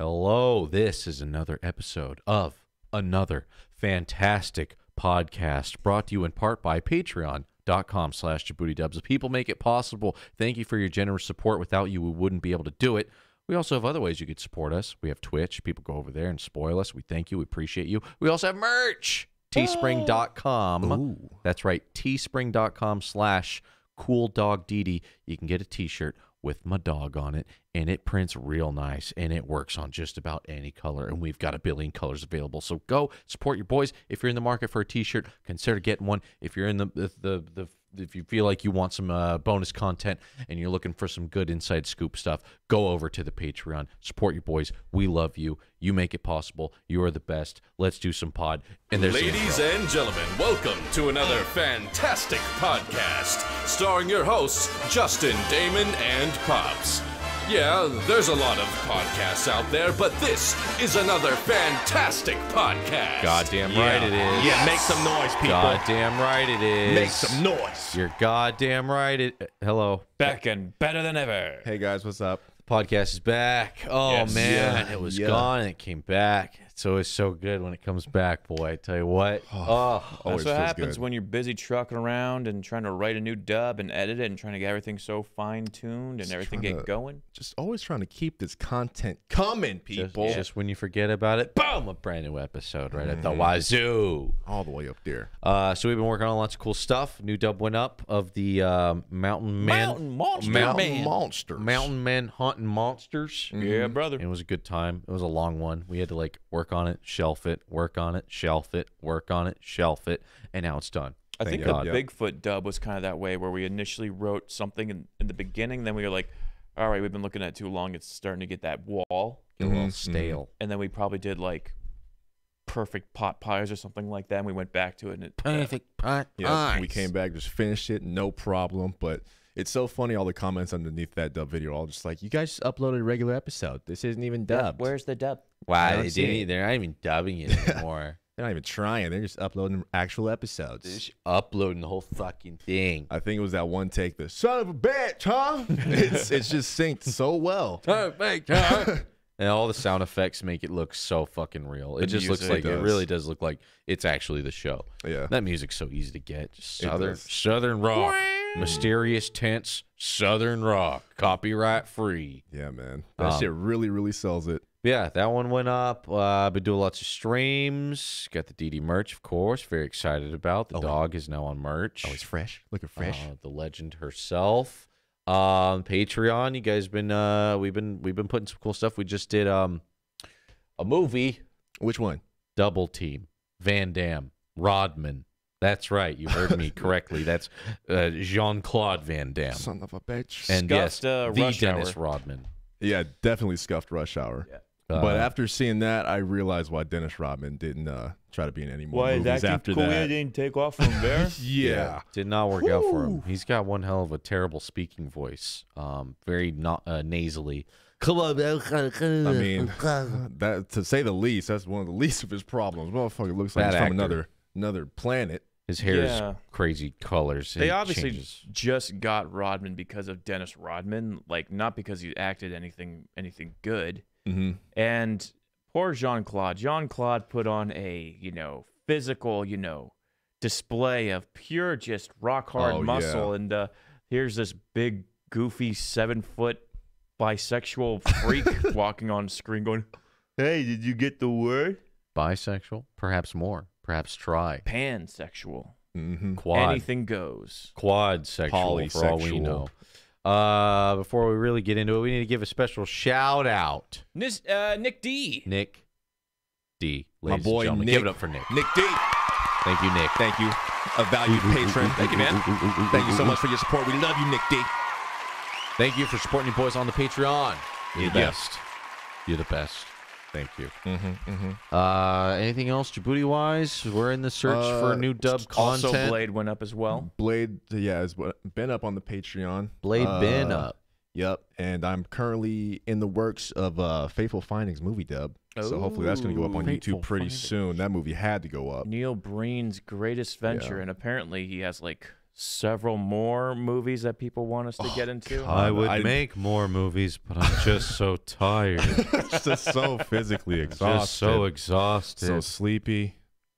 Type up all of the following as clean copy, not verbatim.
Hello, this is another episode of another fantastic podcast brought to you in part by patreon.com/JaboodyDubs. The people make it possible. Thank you for your generous support. Without you, we wouldn't be able to do it. We also have other ways you could support us. We have Twitch. People go over there and spoil us. We thank you. We appreciate you. We also have merch. Teespring.com. Ooh. That's right. Teespring.com/CoolDogDD. You can get a t-shirt with my dog on it, and it prints real nice, and it works on just about any color, and we've got a billion colors available. So go support your boys. If you're in the market for a t-shirt, consider getting one. If you're in if you feel like you want some bonus content and you're looking for some good inside scoop stuff, go over to the Patreon. Support your boys. We love you. You make it possible. You are the best. Let's do some pod. And there's Ladies and gentlemen, welcome to another fantastic podcast starring your hosts, Justin, Damon, and Pops. Yeah, there's a lot of podcasts out there, but this is another fantastic podcast. goddamn right it is. Yeah, make some noise, people. Goddamn right it is. Make some noise. You're goddamn right. Hello. Back and better than ever. Hey, guys, what's up? Podcast is back. Oh, Yes. man. Yeah. It was Yeah. gone and it came back. It's always so good when it comes back, boy. I tell you what. Oh, That's Always what feels happens good. when you're busy trucking around and trying to write a new dub and edit it and trying to get everything so fine-tuned and Just everything trying get to- going. Just always trying to keep this content coming, people. just when you forget about it, boom, a brand new episode right at the wazoo. All the way up there. So we've been working on lots of cool stuff. New dub went up of the Mountain Man. Monster Mountain Man. Monsters. Mountain Men Hunting Monsters. Yeah, brother. It was a good time. It was a long one. We had to like work on it, shelf it, work on it, shelf it, work on it, shelf it, and now it's done. I think Thank the God. Bigfoot dub was kind of that way where we initially wrote something in the beginning, then we were like, all right, we've been looking at it too long. It's starting to get that wall. Get a little stale. And then we probably did like perfect pot pies or something like that, and we went back to it. And it, Perfect pot Yeah, we came back, just finished it, no problem. But it's so funny, all the comments underneath that dub video, all just like, you guys just uploaded a regular episode. This isn't even dubbed. Where's the dub? Wow, don't see it. they're not even dubbing it anymore. They're not even trying. They're just uploading actual episodes. They're just uploading the whole fucking thing. I think it was that one take, the son of a bitch, huh? it's just synced so well. Perfect. And all the sound effects make it look so fucking real. It The just looks music like it does. really does look like it's actually the show. Yeah. That music's so easy to get. Just It does. southern rock, mysterious, tense southern rock, copyright free. Yeah, man. That shit really, really sells it. Yeah, that one went up. Been doing lots of streams. Got the DD merch, of course. Very excited about. The dog is now on merch. Always fresh. Looking fresh. The legend herself. Patreon, you guys been we've been putting some cool stuff. We just did a movie, Which one? Double Team, Van Damme, Rodman. That's right, you heard me correctly. That's Jean-Claude Van Damme. Son of a bitch. And yes, Scuffed, the Rush Dennis Hour. Rodman. Yeah, definitely scuffed Rush Hour. Yeah. But after seeing that, I realized why Dennis Rodman didn't try to be in any more movies after that. didn't take off from there? Yeah. Did not work out for him. He's got one hell of a terrible speaking voice. Very not nasally. Come on, man. I mean, that to say the least, that's one of the least of his problems. Motherfucker looks like Bad he's from actor. another planet. His hair Yeah. is crazy colors. They It obviously changes. just got Rodman because of Dennis Rodman, like not because he acted anything good. Mm-hmm. And poor Jean-Claude. Jean-Claude put on a, physical, display of pure just rock hard Oh, muscle. And here's this big, goofy 7-foot bisexual freak walking on screen going, "Hey, did you get the word?" Bisexual, perhaps more, perhaps tri, Pansexual. Mm-hmm. quad, Anything goes. quad sexual for all we know. Before we really get into it, we need to give a special shout out, Nick D. Nick D. My Ladies boy and gentlemen. Nick. Give it up for Nick. Nick D. Thank you, Nick. Thank you. A valued patron. Thank you, man. Thank you so much for your support. We love you, Nick D. Thank you for supporting your boys on the Patreon. You're the Yeah. best. You're the best. Thank you. Mm-hmm. Anything else, Jaboody wise? We're in the search for new dub content. Also, Blade went up as well. Blade, yeah, has been up on the Patreon. Blade been up. Yep, and I'm currently in the works of Fateful Findings movie dub. So hopefully that's going to go up on Fateful YouTube pretty Findings. soon. That movie had to go up. Neil Breen's greatest venture, Yeah. and apparently he has like several more movies that people want us to get into. I would make more movies, but I'm just so tired. Just so physically exhausted. Just so exhausted. So sleepy.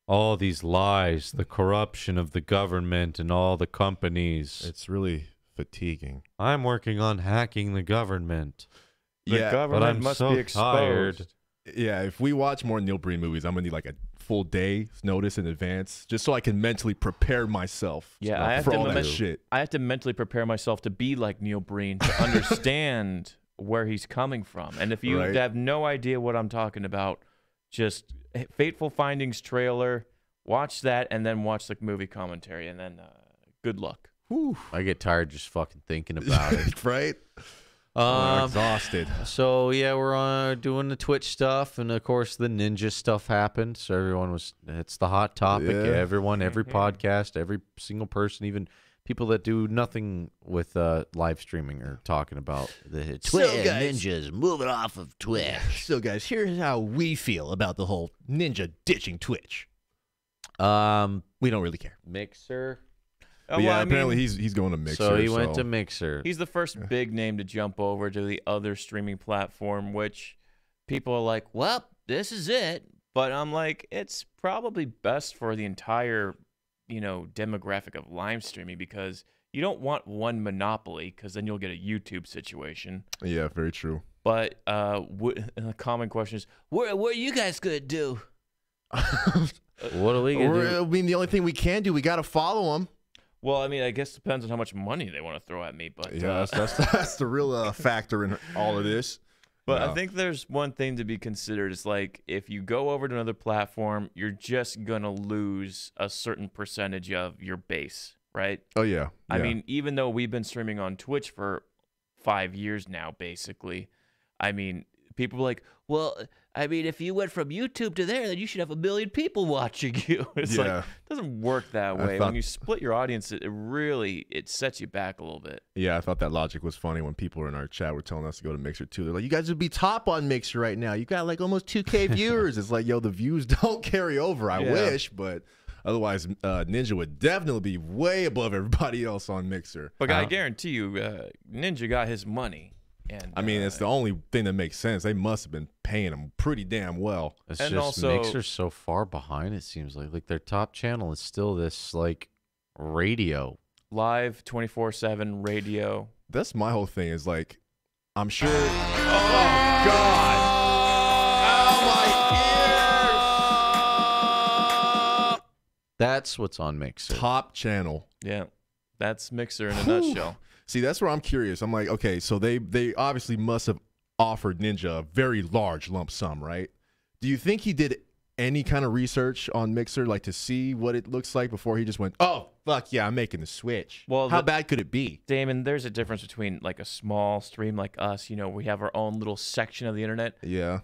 All these lies, the corruption of the government and all the companies. It's really fatiguing. I'm working on hacking the government. The yeah, government but I'm must so be exposed. tired. Yeah, if we watch more Neil Breen movies, I'm gonna need like a full day's notice in advance, just so I can mentally prepare myself. Yeah, I have for to all that men- shit. I have to mentally prepare myself to be like Neil Breen to understand where he's coming from. And if you Right. have no idea what I'm talking about, just Fateful Findings trailer, watch that, and then watch the movie commentary, and then good luck. Whew. I get tired just fucking thinking about it. Right? I'm exhausted. So yeah, we're doing the Twitch stuff, and of course the Ninja stuff happened. So everyone it's the hot topic. Yeah. Everyone, every podcast, every single person, even people that do nothing with live streaming are talking about the Twitch guys- Ninjas moving off of Twitch. So, guys, here's how we feel about the whole Ninja ditching Twitch. We don't really care. Mixer. But yeah, apparently he's going to Mixer. So he went to Mixer. He's the first big name to jump over to the other streaming platform, which people are like, well, this is it. But I'm like, it's probably best for the entire, demographic of live streaming, because you don't want one monopoly, because then you'll get a YouTube situation. Yeah, very true. But a common question is, what are you guys going to do? What are we gonna do? I mean, the only thing we can do, we got to follow them. Well, I mean, I guess it depends on how much money they want to throw at me. But Yeah, that's the real factor in all of this. But Yeah. I think there's one thing to be considered. It's like, if you go over to another platform, you're just going to lose a certain percentage of your base, right? Oh yeah. I Yeah. mean, even though we've been streaming on Twitch for 5 years now, basically, I mean, people are like, well, I mean, if you went from YouTube to there, then you should have 1 million people watching you. It's like, Yeah. it doesn't work that I way. thought- When you split your audience, it really sets you back a little bit. Yeah, I thought that logic was funny when people in our chat were telling us to go to Mixer too. They're like, You guys would be top on Mixer right now. You got like almost 2K viewers. it's like, yo, the views don't carry over. I Yeah. wish, but otherwise, Ninja would definitely be way above everybody else on Mixer. But I guarantee you, Ninja got his money. And I mean, it's the only thing that makes sense. They must have been paying him pretty damn well. It's And just also- Mixer's so far behind. It seems like their top channel is still this like radio. live 24/7 radio. That's my whole thing. Is like, I'm sure. Oh God! That's what's on Mixer. Top channel. Yeah, that's Mixer in a nutshell. See, that's where I'm curious. I'm like, okay, so they obviously must have offered Ninja a very large lump sum, right? Do you think he did any kind of research on Mixer, like to see what it looks like before he just went, oh, fuck yeah, I'm making the switch? Well, How bad could it be? Damon, there's a difference between like a small stream like us. We have our own little section of the internet. Yeah.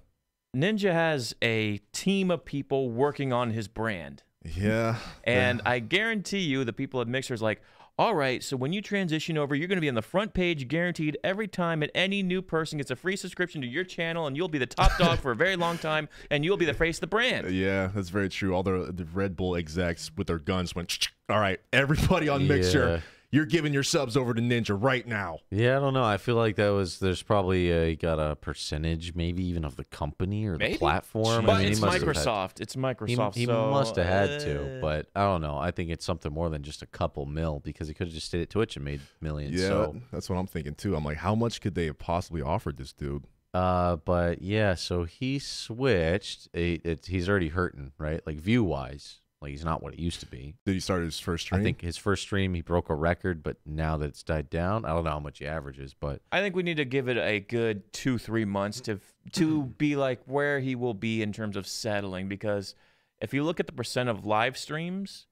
Ninja has a team of people working on his brand. Yeah. And I guarantee you the people at Mixer is like, all right, so when you transition over, you're going to be on the front page guaranteed every time, and any new person gets a free subscription to your channel, and you'll be the top dog for a very long time, and you'll be the face of the brand. Yeah, that's very true. All the Red Bull execs with their guns went, all right, everybody on Mixer, Yeah. you're giving your subs over to Ninja right now. Yeah, I don't know. I feel like there's probably got a percentage, maybe even of the company or Maybe. the platform. But I mean, it's he must have had- Microsoft. It's Microsoft. He so, must have had to, but I don't know. I think it's something more than just a couple mil, because he could have just stayed at Twitch and made millions. Yeah, So, that's what I'm thinking too. I'm like, how much could they have possibly offered this dude? but yeah, so he switched. He's already hurting, right? Like view wise, like he's not what it used to be. Did he start his first stream? I think his first stream he broke a record, but now that it's died down, I don't know how much he averages, but I think we need to give it a good 2-3 months to be like where he will be in terms of settling, because if you look at the percent of live streams,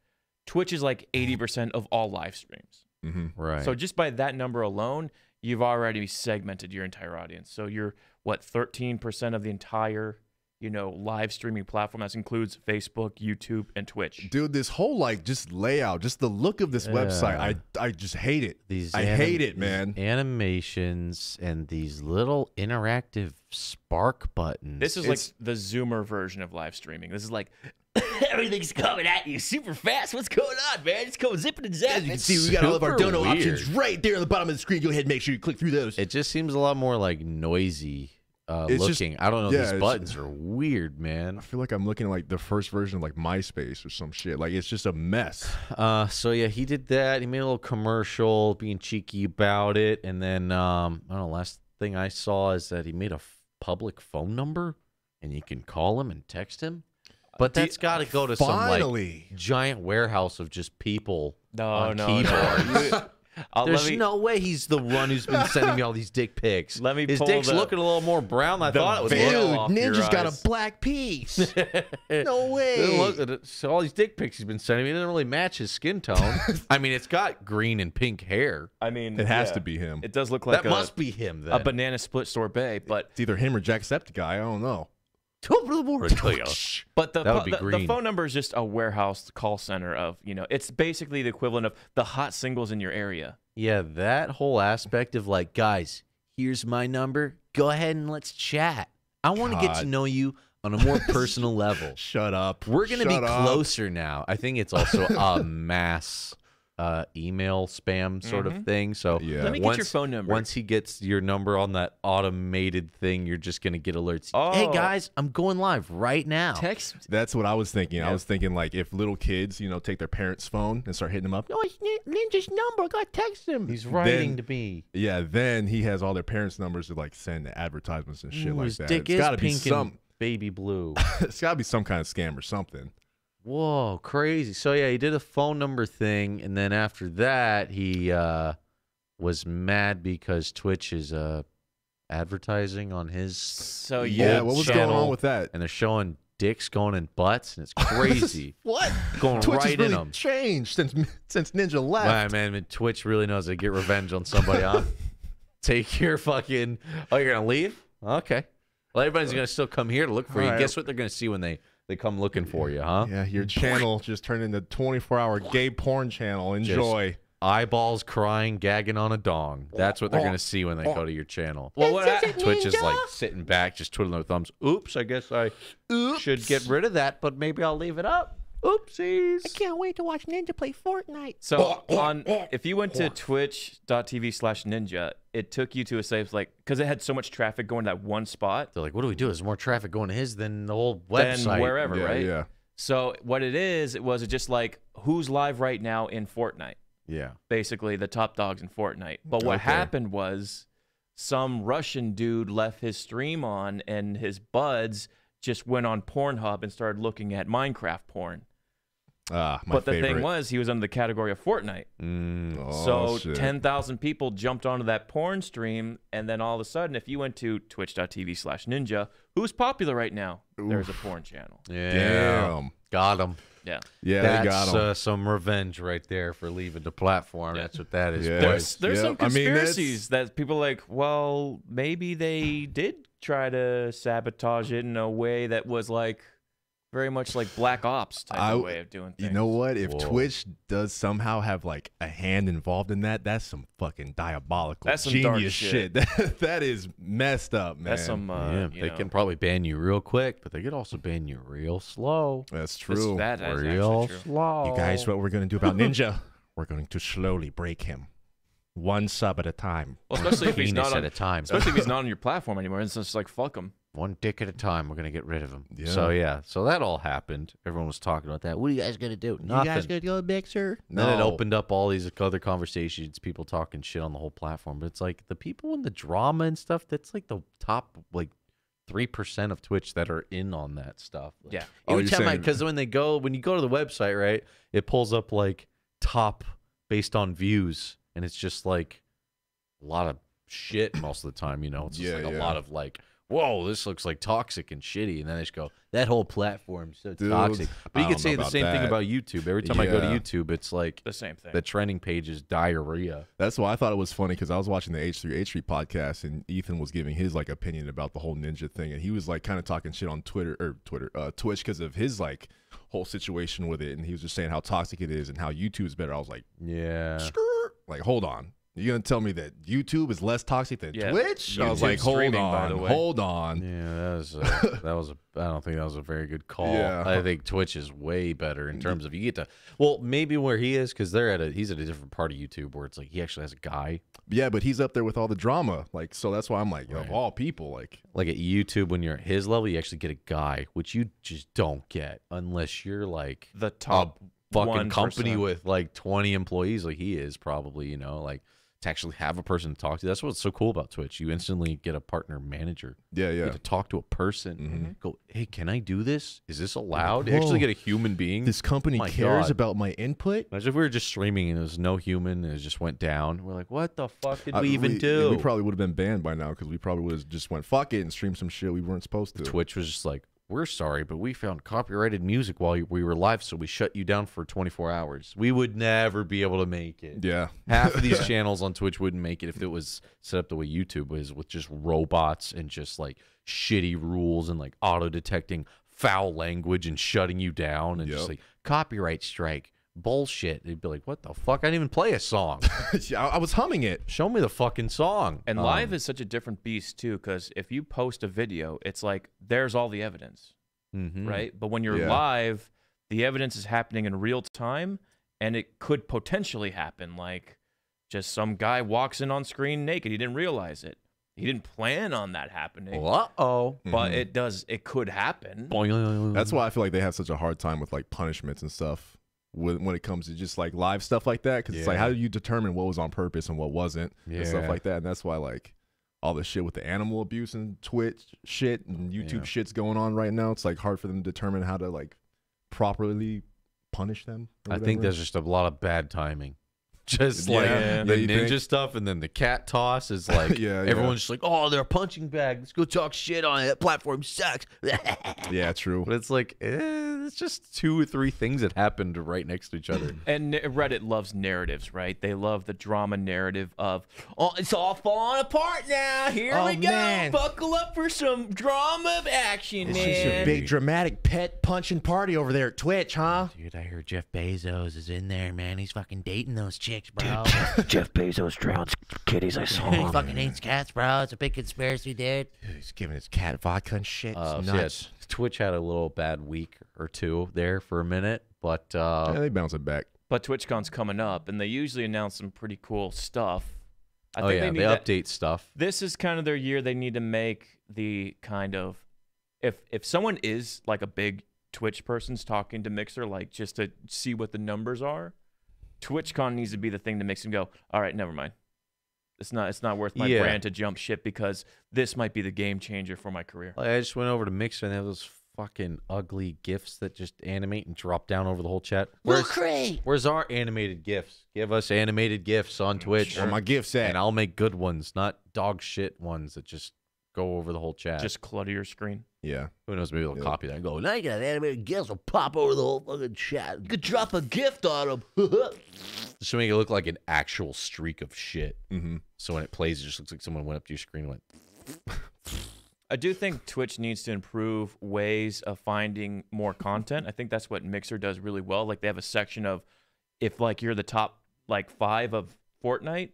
Twitch is like 80% of all live streams. right. So just by that number alone, you've already segmented your entire audience. So you're 13% of the entire live streaming platform. That includes Facebook, YouTube, and Twitch. Dude, this whole like just layout, just the look of this website, I just hate it. I hate it, man. Animations and these little interactive spark buttons. This is like the Zoomer version of live streaming. This is like Everything's coming at you super fast. What's going on, man? It's going zipping and zapping. As you can see, we got all of our super dono weird. options right there on the bottom of the screen. Go ahead and make sure you click through those. It just seems a lot more like noisy It's just- looking. I don't know. yeah, These it's- buttons are weird, man. I feel like I'm looking at like the first version of like MySpace or some shit. Like it's just a mess. So yeah, he did that. He made a little commercial, being cheeky about it, and then I don't know. Last thing I saw is that he made a public phone number, and you can call him and text him. But that's got to go to some Finally. like giant warehouse of just people on No. keyboards. There's Let me, no way he's the one who's been sending me all these dick pics. Let me His pull dick's the- looking a little more brown than I the thought it was. veil Dude, off your Ninja's got eyes. a black piece. No way. Look at it. So all these dick pics he's been sending me doesn't really match his skin tone. I mean, it's got green and pink hair. I mean, It has yeah. to be him. It does look like That must be him then. a banana split sorbet, but It's either him or Jacksepticeye. I don't know. But the, That would be the green. phone number is just a warehouse call center of, it's basically the equivalent of the hot singles in your area. Yeah, that whole aspect of like, guys, here's my number. Go ahead and let's chat. I want to get to God. know you on a more personal level. Shut up. We're going to be Shut up. closer now. I think it's also a mass email spam sort of thing. So Yeah. Let me get your phone number. Once he gets your number on that automated thing, you're just going to get alerts. Oh. Hey, guys, I'm going live right now. Text. That's what I was thinking. Yeah. I was thinking like if little kids, take their parents' phone and start hitting them up. No, it's Ninja's number. I got to text him. He's writing Then- to me. Yeah, then he has all their parents' numbers to like send advertisements and shit Ooh, like his that. dick It's is gotta be pink some. and baby blue. It's gotta be some kind of scam or something. Whoa, crazy. So, yeah, he did a phone number thing, and then after that, he was mad because Twitch is advertising on his So Yeah, old what was channel, going on with that? and they're showing dicks going in butts, and it's crazy. What? Going Twitch right has really in them. changed since Ninja left. Wow, man, Twitch really knows how to get revenge on somebody, huh? Take your fucking... Oh, you're going to leave? Okay. Well, everybody's going to still come here to look for you. All right. Guess what they're going to see when they come looking for you, huh? Yeah, your channel just turned into 24-hour gay porn channel. Enjoy. Eyeballs crying, gagging on a dong. That's what they're going to see when they go to your channel. Well, Twitch is like sitting back, just twiddling their thumbs. Oops, I guess I should get rid of that, but maybe I'll leave it up. Oopsies. Can't wait to watch Ninja play Fortnite. So if you went to twitch.tv/ninja, it took you to a safe, because it had so much traffic going to that one spot, They're like, what do we do? There's more traffic going to his than the whole then website. wherever, Yeah, right? yeah. So what it was just like, who's live right now in Fortnite? Yeah. Basically the top dogs in Fortnite. But what Okay. happened was some Russian dude left his stream on, and his buds just went on Pornhub and started looking at Minecraft porn. My But the favorite. thing was, he was under the category of Fortnite. Oh, So shit. 10,000 people jumped onto that porn stream, and then all of a sudden, if you went to twitch.tv/ninja, who's popular right now? There's a porn channel. Yeah. Damn. Got him. Yeah. Yeah, they got That's him. some revenge right there for leaving the platform. Yeah. That's what that is. Yeah. boys. There's some I mean, that's- conspiracies that people are like, well, maybe they did try to sabotage it in a way that was like very much like Black Ops type of way of doing things. You know what? If Whoa. Twitch does somehow have like a hand involved in that, that's some fucking diabolical That's some dark genius shit. That is messed up, man. That's some, Yeah, you they know, can probably ban you real quick, but they could also ban you real slow. That's this- true. That's Real actually true. slow. You guys, what we're gonna do about Ninja? We're going to slowly break him, one sub at a time. Well, especially if he's Penis not at on, a time. especially if he's not on your platform anymore. It's just like, fuck him. One dick at a time. We're gonna get rid of him. Yeah. So that all happened. Everyone was talking about that. What are you guys gonna do? Nothing. You guys gonna go Mixer? Then it opened up all these other conversations, people talking shit on the whole platform. But it's like the people in the drama and stuff, that's like the top 3% of Twitch that are in on that stuff. Like, Yeah. Oh, Every you're time saying- because when you go to the website, right, it pulls up like top based on views, and it's just like a lot of shit most of the time, It's just Yeah, like a yeah. lot of like, whoa, this looks like toxic and shitty, and then they just go, that whole platform's so Dude, toxic. But you I could don't say know the about same thing that. about YouTube. Every time I go to Yeah. YouTube, it's like The same thing. the trending page is diarrhea. That's why I thought it was funny because I was watching the H3 podcast and Ethan was giving his opinion about the whole Ninja thing, and he was kind of talking shit on Twitch because of his whole situation with it, and he was just saying how toxic it is and how YouTube's better. I was like, Yeah. hold on. You gonna tell me that YouTube is less toxic than Twitch? I was YouTube like, hold streaming, by the on, way. hold on. Yeah, that was I don't think that was a very good call. Yeah. I think Twitch is way better in terms of you get to. Well, maybe where he is because he's at a different part of YouTube where it's like he actually has a guy. Yeah, but he's up there with all the drama, like so. That's why I'm like, of all people, like at YouTube when you're at his level, you actually get a guy, which you just don't get unless you're like The top fucking 1%. company with like 20 employees, like he is probably. Like. To actually have a person to talk to. That's what's so cool about Twitch. You instantly get a partner manager. Yeah. You get to talk to a person. Mm-hmm. Go, hey, can I do this? Is this allowed? You actually get a human being. This company My cares God. about my input. Imagine if we were just streaming and there was no human and it just went down. We're like, what the fuck did we even do? We probably would have been banned by now because we probably would have just went fuck it and streamed some shit we weren't supposed to. Twitch was just like, we're sorry, but we found copyrighted music while we were live, so we shut you down for 24 hours. We would never be able to make it. Yeah. Half of these channels on Twitch wouldn't make it if it was set up the way YouTube was, with just robots and just like shitty rules and like auto-detecting foul language and shutting you down and just like copyright strike. Bullshit. They'd be like, what the fuck? I didn't even play a song. I was humming it. Show me the fucking song. And live is such a different beast too, because if you post a video, it's like there's all the evidence, right? But when you're live, the evidence is happening in real time, and it could potentially happen. Like, just some guy walks in on screen naked. He didn't realize it. He didn't plan on that happening. Uh-oh. But it does. It could happen. That's why I feel like they have such a hard time with like punishments and stuff when it comes to just like live stuff like that. Because it's like, how do you determine what was on purpose and what wasn't and stuff like that? And that's why like all the shit with the animal abuse and Twitch shit and YouTube shit's going on right now. It's like hard for them to determine how to like properly punish them. I think there's just a lot of bad timing. Just like the ninja stuff and then the cat toss is like everyone's just like, oh, they're a punching bag. Let's go talk shit on it. That platform sucks. Yeah, true. But it's like, it's just 2 or 3 things that happened right next to each other. And Reddit loves narratives, right? They love the drama narrative of, oh, it's all falling apart now. Here we go. Man. Buckle up for some drama of action, It's just a big dramatic pet punching party over there at Twitch, huh? Dude, I heard Jeff Bezos is in there, man. He's fucking dating those chicks, bro. Jeff Bezos drowns kitties. I saw He him. fucking hates cats, bro. It's a big conspiracy, dude. Dude, he's giving his cat vodka and shit. It's So nuts. Twitch had a little bad week or 2 there for a minute, but they bounce it back. But TwitchCon's coming up, and they usually announce some pretty cool stuff. I think they need update stuff. This is kind of their year. They need to make the kind of, if someone is like a big Twitch person's talking to Mixer, like just to see what the numbers are, TwitchCon needs to be the thing that makes him go, all right, never mind. It's not worth my brand to jump ship because this might be the game changer for my career. Like, I just went over to Mixer and they have those fucking ugly GIFs that just animate and drop down over the whole chat. Where's our animated GIFs? Give us animated GIFs on Twitch. Where my gifts at? And I'll make good ones, not dog shit ones that just go over the whole chat. Just clutter your screen. Yeah. Who knows? Maybe they'll copy that and go, Now you got animated gifs will pop over the whole fucking chat. You could drop a gift on them. just to make it look like an actual streak of shit. Mm-hmm. So when it plays, it just looks like someone went up to your screen and went. I do think Twitch needs to improve ways of finding more content. I think that's what Mixer does really well. Like they have a section of if like you're the top like 5 of Fortnite,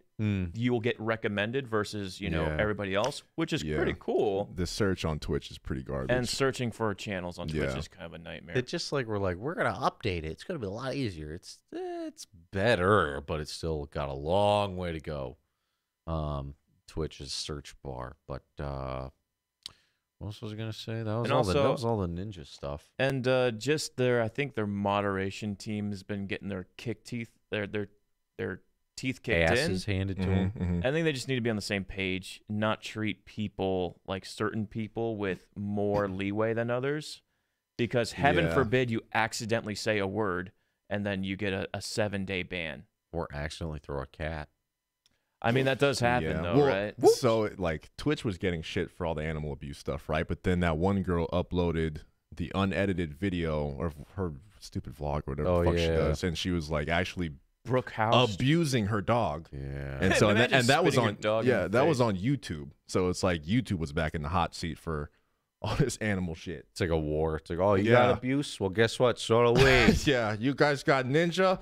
you will get recommended versus, everybody else, which is pretty cool. The search on Twitch is pretty garbage. And searching for channels on Twitch is kind of a nightmare. It's just like we're gonna update it. It's gonna be a lot easier. It's better, but it's still got a long way to go. Twitch's search bar, but what else was I gonna say? That was all the ninja stuff. And just I think their moderation team has been getting their teeth kicked Asses handed to them. Mm-hmm. I think they just need to be on the same page, not treat people like certain people with more leeway than others, because heaven forbid you accidentally say a word and then you get a 7-day ban. Or accidentally throw a cat. I mean, that does happen, though, right? So, like, Twitch was getting shit for all the animal abuse stuff, right? But then that one girl uploaded the unedited video of her stupid vlog or whatever the fuck she does, and she was, like, actually Brooke House abusing her dog. Yeah. And so and that was on that was on YouTube. So it's like YouTube was back in the hot seat for all this animal shit. It's like a war. It's like, oh, you got abuse? Well, guess what? So do we. Yeah, you guys got ninja?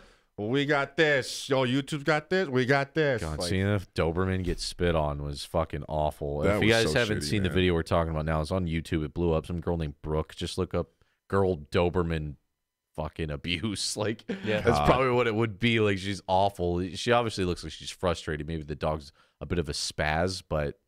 We got this. Yo, YouTube's got this. We got this. God, Like, seeing a Doberman get spit on was fucking awful. That If you was guys so haven't shitty, seen the man. video we're talking about now, it's on YouTube. It blew up. Some girl named Brooke. Just look up girl Doberman fucking abuse. Like, Yeah. that's probably what it would be. Like, she's awful. She obviously looks like she's frustrated. Maybe the dog's a bit of a spaz, but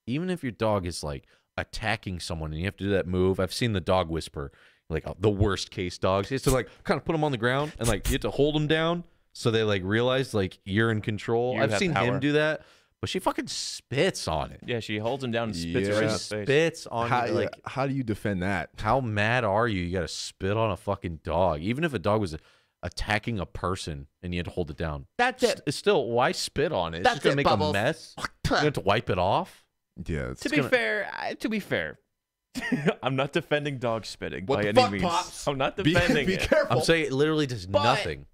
even if your dog is like attacking someone and you have to do that move, I've seen the dog whisper, like the worst case dogs. You have to like kind of put them on the ground and like you have to hold them down so they like realize like you're in control. You I've have seen power. him do that, but she fucking spits on it. Yeah, she holds him down and spits it Yeah. right in his face. Spits on how, it. Like, how do you defend that? how mad are you? You got to spit on a fucking dog, even if a dog was attacking a person and you had to hold it down. That's it. It's still, why spit on it? It's That's just gonna it, make Bubbles. a mess. You have to wipe it off. Yeah. It's, To be fair, I'm not defending dog spitting What by the any fuck, means. Pops? I'm not be defending it. careful. I'm saying it literally does But- nothing.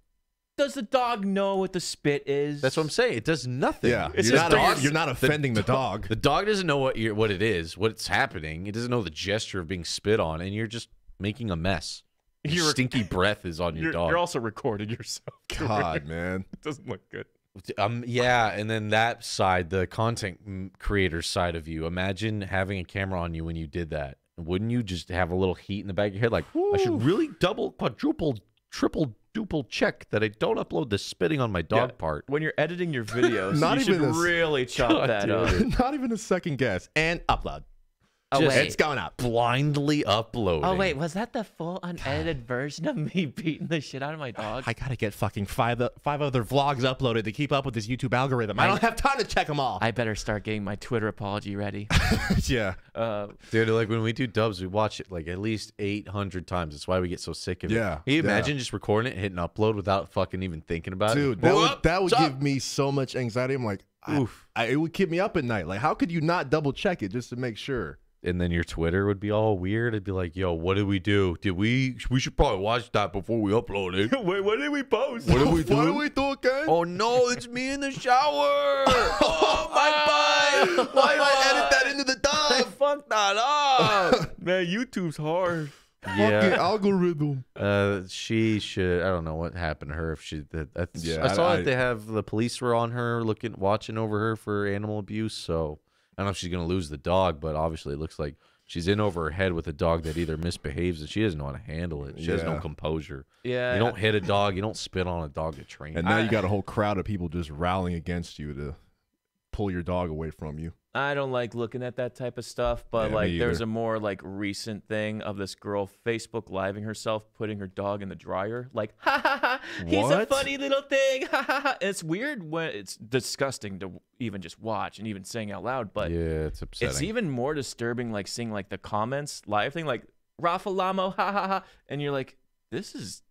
Does the dog know what the spit is? That's what I'm saying. It does nothing. Yeah. It's You're just not, dogs. you're not offending the dog. The dog doesn't know what it is, what's happening. It doesn't know the gesture of being spit on, and you're just making a mess. Your You're- stinky breath is on your dog. You're also recording yourself. God, man. It doesn't look good. Yeah, and then that side, the content creator side of you. Imagine having a camera on you when you did that. Wouldn't you just have a little heat in the back of your head, like I should really double, quadruple, triple, duple check that I don't upload the spitting on my dog Yeah. part. When you're editing your videos, Not you should even a- really chop God that damn up. Not even a second guess. And upload. Oh, Just- wait. It's going up. Blindly uploading. Oh, wait. Was that the full unedited version of me beating the shit out of my dog? I gotta get fucking five other vlogs uploaded to keep up with this YouTube algorithm. I don't have time to check them all. I better start getting my Twitter apology ready. Yeah. Dude, like when we do dubs, we watch it like at least 800 times. That's why we get so sick of it. Yeah, Can you yeah. imagine just recording it, hitting upload without fucking even thinking about Dude, it? that would What's give up? me so much anxiety. I'm like, Oof. it would keep me up at night. Like, how could you not double check it just to make sure? And then your Twitter would be all weird. It'd be like, yo, what did we do? We should probably watch that before we upload it. Wait, what did we post? What did we do? What do we do again? Oh no, it's me in the shower. Oh my god. Why did I edit that into the I dub? fucked that up. Man, YouTube's hard. Fucking Yeah. algorithm. She should. I don't know what happened to her. If she, that's. Yeah, I saw I- that they have the police were on her, watching over her for animal abuse. So I don't know if she's gonna lose the dog, but obviously it looks like she's in over her head with a dog that either misbehaves and she doesn't know how to handle it. She has no Yeah. composure. Yeah. You don't hit a dog. You don't spit on a dog to train. And now you got a whole crowd of people just rallying against you to pull your dog away from you. I don't like looking at that type of stuff, but Yeah, me like there's either. a more like recent thing of this girl Facebook living herself putting her dog in the dryer. Like, ha ha ha, he's a What? funny little thing. Ha ha ha. It's weird when it's disgusting to even just watch and even saying out loud, but Yeah, it's upsetting. it's even more disturbing like seeing like the comments live thing like Rafa Lamo, ha ha ha. And you're like, this is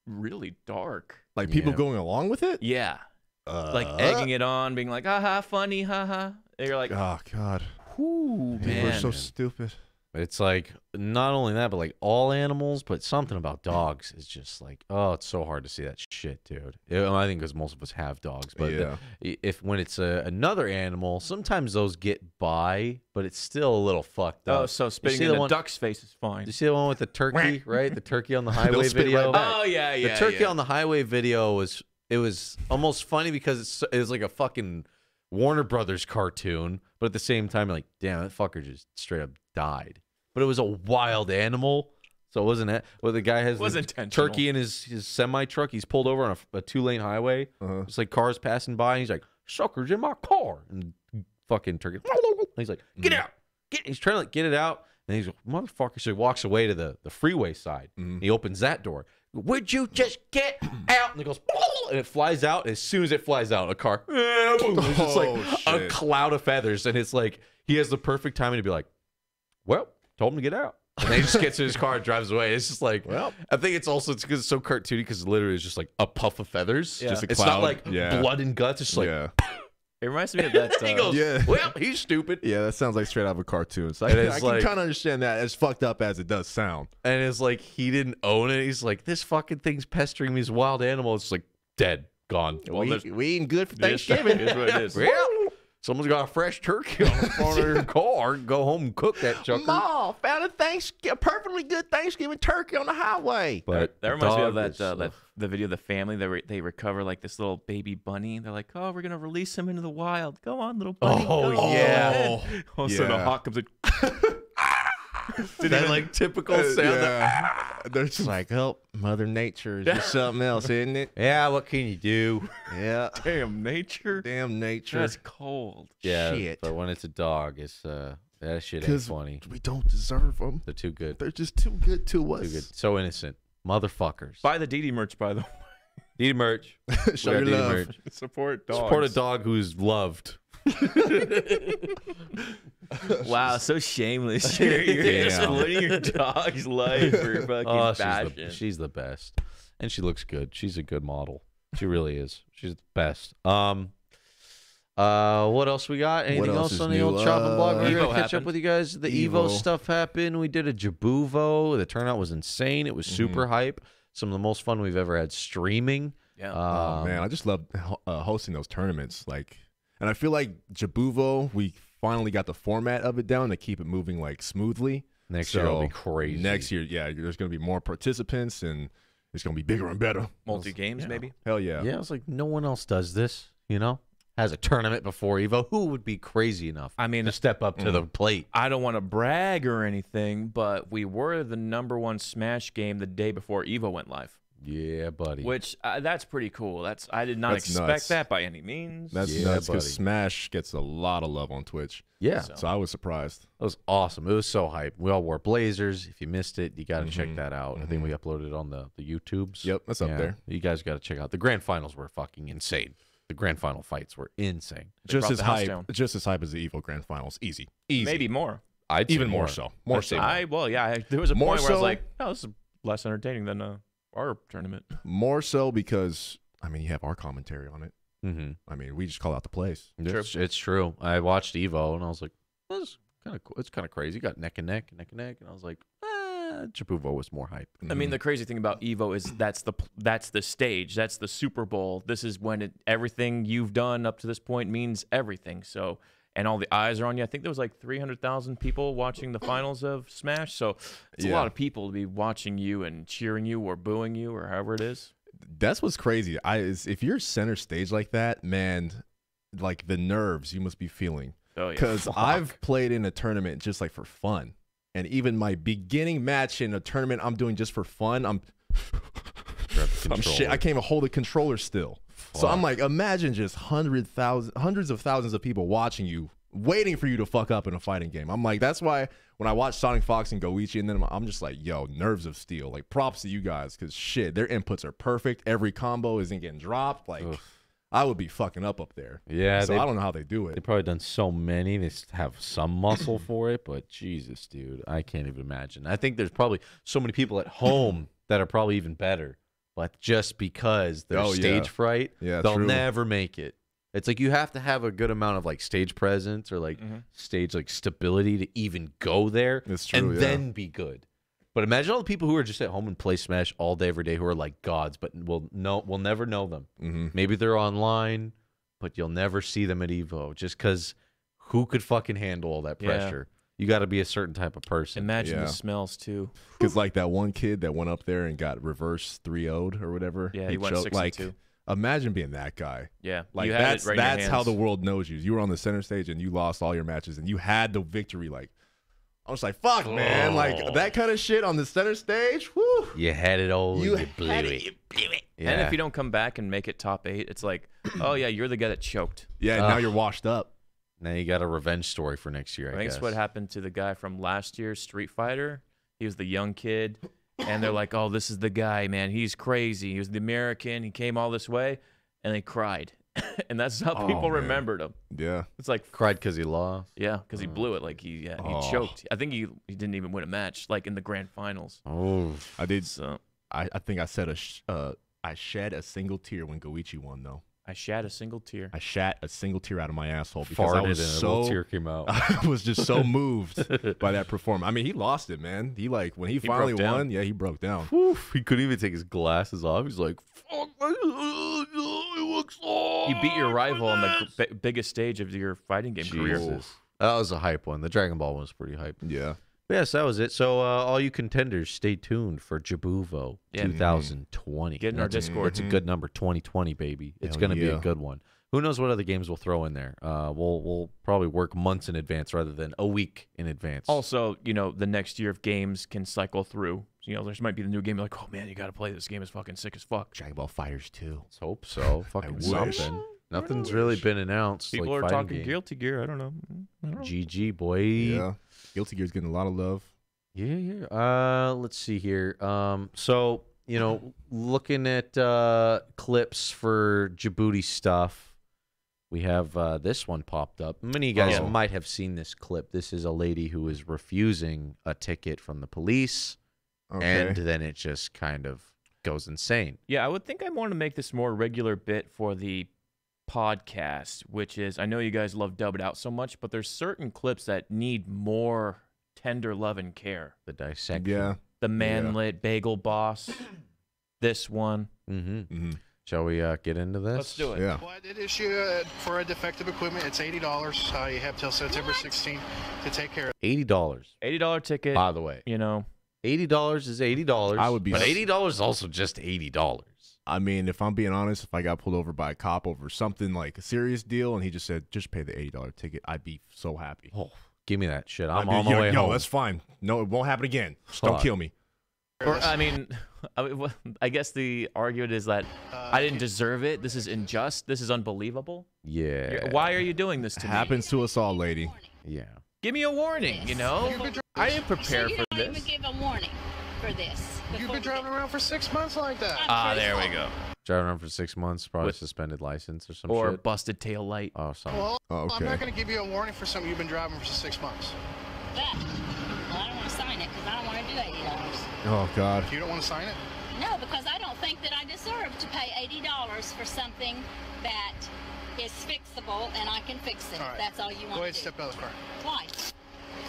really dark. Like people Yeah. going along with it? Yeah. Like egging it on, being like, ha ha, funny, ha ha. And you're like, Oh, God. whoo, People man. are so stupid. It's like not only that, but like all animals, but something about dogs is just like, oh, it's so hard to see that shit, dude. I think because most of us have dogs, but Yeah. if when it's another animal, sometimes those get by, but it's still a little fucked up. Oh, so spitting see in the a one- duck's face is fine. You see the one with the turkey, right? The turkey on the highway spit right video. back. Oh yeah, yeah. The turkey yeah. on the highway video was almost funny because it was like a fucking Warner Brothers cartoon, but at the same time, you're like, damn, that fucker just straight up died. But it was a wild animal, so it wasn't it. Well, the guy has Was the intentional. turkey in his semi truck. He's pulled over on a 2-lane highway. It's like cars passing by, and he's like, "Suckers in my car!" And fucking turkey. And he's like, "Get out!" He's trying to like get it out, and he's like, "Motherfucker!" So he walks away to the freeway side. He opens that door. Would you just get out? And it goes, and it flies out. As soon as it flies out, a car, it's just like Oh, a shit. cloud of feathers, and it's like he has the perfect timing to be like, well, told him to get out. And then he just gets in his car and drives away. It's just like, Well. I think it's also because it's so cartoony because literally it's just like a puff of feathers. Yeah. Just a It's cloud. not like Yeah. blood and guts. It's just like, yeah. It reminds me of that. he goes, Yeah. well, he's stupid. Yeah, that sounds like straight out of a cartoon. So And I it's can like- kind of understand that, as fucked up as it does sound. And it's like, he didn't own it. He's like, this fucking thing's pestering me. This wild animal. It's like dead, gone. Well, there's- We eating good for It is Thanksgiving. what it is. Yeah. Someone's got a fresh turkey on the front of their car. Go home and cook that chucker. Ma, found a perfectly good Thanksgiving turkey on the highway. But That reminds me of dog that, is, the video of the family. They recover like this little baby bunny. They're like, oh, we're going to release him into the wild. Go on, little bunny. Oh, go yeah. on." All of a sudden, a hawk comes in. that like typical sound. They're It's like, oh, Mother Nature is just something else, isn't it? Yeah, what can you do? Yeah. Damn nature. Damn nature. That's cold. Yeah, Shit. but when it's a dog, it's that shit ain't 'Cause funny. we don't deserve them. They're too good. They're just too good to us. Too good. So innocent. Motherfuckers. Buy the DD merch, by the way. Need merch. Show We your got DD love. merch. Support dogs. Support a dog who's loved. Wow, so shameless. You're splitting your dog's life for fucking Oh, fashion. she's the best. And she looks good. She's a good model. She really is. She's the best. What else we got? Anything else else is on the new? old chopping block? We're Evo gonna catch up happened. with you guys. The Evo Evo. stuff happened. We did a Jabuvo. The turnout was insane. It was super hype. Some of the most fun we've ever had streaming. Yeah. Oh man, I just love hosting those tournaments. Like, and I feel like Jabuvo, we finally got the format of it down to keep it moving like smoothly. Next year will be So, crazy. Next year, yeah, there's gonna be more participants and it's gonna be bigger and better. Multi games, maybe. Hell yeah. Yeah, I was like, no one else does this. You know, has a tournament before Evo. Who would be crazy enough? I mean, to step up to the plate. I don't want to brag or anything, but we were the #1 Smash game the day before Evo went live, Yeah, buddy. which that's pretty cool. I did not That's expect nuts. that by any means. That's Yeah, nuts buddy. because Smash gets a lot of love on Twitch. yeah, So I was surprised. that was awesome. It was so hype. We all wore blazers. If you missed it, you got to check that out. I think we uploaded it on the YouTubes. Yep, that's up there. You guys got to check out. The grand finals were fucking insane. The grand final fights were insane. Just brought as the house hype, down. just as hype as the Evo Grand Finals. Easy. Maybe more. I'd Even say more so. More I'd say so. There was a More point where I was so- like, oh, this is less entertaining than our tournament. More so because I mean you have our commentary on it. Mm-hmm. I mean we just call out the plays. It's true. I watched Evo and I was like, this kind of cool. It's kind of crazy. Got neck and neck, and I was like, Jabuvo was more hype. I mean, the crazy thing about Evo is that's the stage. That's the Super Bowl. This is when everything you've done up to this point means everything. So, and all the eyes are on you. I think there was like 300,000 people watching the finals of Smash. So it's a lot of people to be watching you and cheering you or booing you or however it is. That's what's crazy. If you're center stage like that, man, like the nerves you must be feeling. Oh yeah. Because I've played in a tournament just like for fun. And even my beginning match in a tournament I'm doing just for fun, I'm shit. I can't even hold a controller still. So I'm like, imagine just hundreds of thousands of people watching you, waiting for you to fuck up in a fighting game. I'm like, that's why when I watch Sonic Fox and Goichi, and then I'm just like, yo, nerves of steel. Like, props to you guys, because shit, their inputs are perfect. Every combo isn't getting dropped. Like, I would be fucking up there. Yeah, so I don't know how they do it. They've probably done so many. They have some muscle for it, but Jesus, dude, I can't even imagine. I think there's probably so many people at home that are probably even better, but just because they're stage fright, they'll never make it. It's like you have to have a good amount of like stage presence or like stage like stability to even go there and then be good. But imagine all the people who are just at home and play Smash all day, every day, who are like gods, but we'll never know them. Maybe they're online, but you'll never see them at Evo just because who could fucking handle all that pressure? You got to be a certain type of person. Imagine the smells too. Because like that one kid that went up there and got reverse 3-0'd or whatever. Yeah, he went 6-2. Imagine being that guy. Yeah, like you had it right in your that's how hands. the world knows you. You were on the center stage and you lost all your matches and you had the victory. Like I was like, fuck, man, like that kind of shit on the center stage. Whoo, you had it all. You blew had it. You blew it. Yeah. And if you don't come back and make it top 8, it's like, oh yeah, you're the guy that choked. Yeah, now you're washed up. Now you got a revenge story for next year. I think guess it's what happened to the guy from last year's Street Fighter. He was the young kid, and they're like, oh, this is the guy, man. He's crazy. He was the American. He came all this way, and they cried. And that's how people remembered him. Yeah. It's like cried because he lost. Yeah, because he blew it. Like he choked. I think he didn't even win a match, like in the grand finals. Oh, I did. So I think I said I shed a single tear when Goichi won, though. I shat a single tear. I shat a single tear out of my asshole because farted I was and a so little tear came out. I was just so moved by that performance. I mean, he lost it, man. He like when he finally broke down. won, yeah, he broke down. He couldn't even take his glasses off. He's like, "Fuck, it looks so You beat your rival on the biggest stage of your fighting game career. Jesus. That was a hype one. The Dragon Ball one was pretty hype. Yeah. But yes, that was it. So all you contenders, stay tuned for Jabuvo 2020. Get in our Discord. It's a good number, 2020, baby. It's going to be a good one. Who knows what other games we'll throw in there? We'll probably work months in advance rather than a week in advance. Also, the next year of games can cycle through. There might be the new game like, oh man, you got to play this game. Is fucking sick as fuck. Dragon Ball Fighters 2. Let's hope so. Fucking something. Nothing's really been announced. People like are fighting talking game. Guilty Gear. I don't know. GG, boy. Yeah. Guilty Gear's getting a lot of love. Yeah. Let's see here. So, looking at clips for Jaboody stuff, we have this one popped up. Many of you guys might have seen this clip. This is a lady who is refusing a ticket from the police, and then it just kind of goes insane. Yeah, I would think I want to make this more regular bit for the podcast, which is, I know you guys love Dub It Out so much, but there's certain clips that need more tender love and care. The dissection. Yeah. The manlit bagel boss. This one. Shall we get into this? Let's do it. Yeah. Well, I did issue for a defective equipment. It's $80. You have till September 16th to take care of it. $80. $80 ticket. By the way. $80 is $80. I would be, but $80 is also just $80. I mean, if I'm being honest, if I got pulled over by a cop over something like a serious deal and he just said, just pay the $80 ticket, I'd be so happy. Oh, give me that shit. I'm I'd on be, my way home. No, that's fine. No, it won't happen again. Just don't kill me. Or, I guess the argument is that I didn't deserve it. This is unjust. This is unbelievable. Yeah. Why are you doing this to me? Happens to us all, lady. Yeah. Give me a warning, I didn't prepare so for you don't this. even give a warning for this. You've been driving around for 6 months like that. There we go. Driving around for 6 months, probably suspended license or some Or shit. busted tail light. Oh, something. Well, Okay. I'm not going to give you a warning for something you've been driving for 6 months. That. Well, I don't want to sign it because I don't want to do $80. Oh, God. You don't want to sign it? No, because I don't think that I deserve to pay $80 for something that is fixable and I can fix it. All right. That's all you Go want ahead, to do. step out of the car. Why?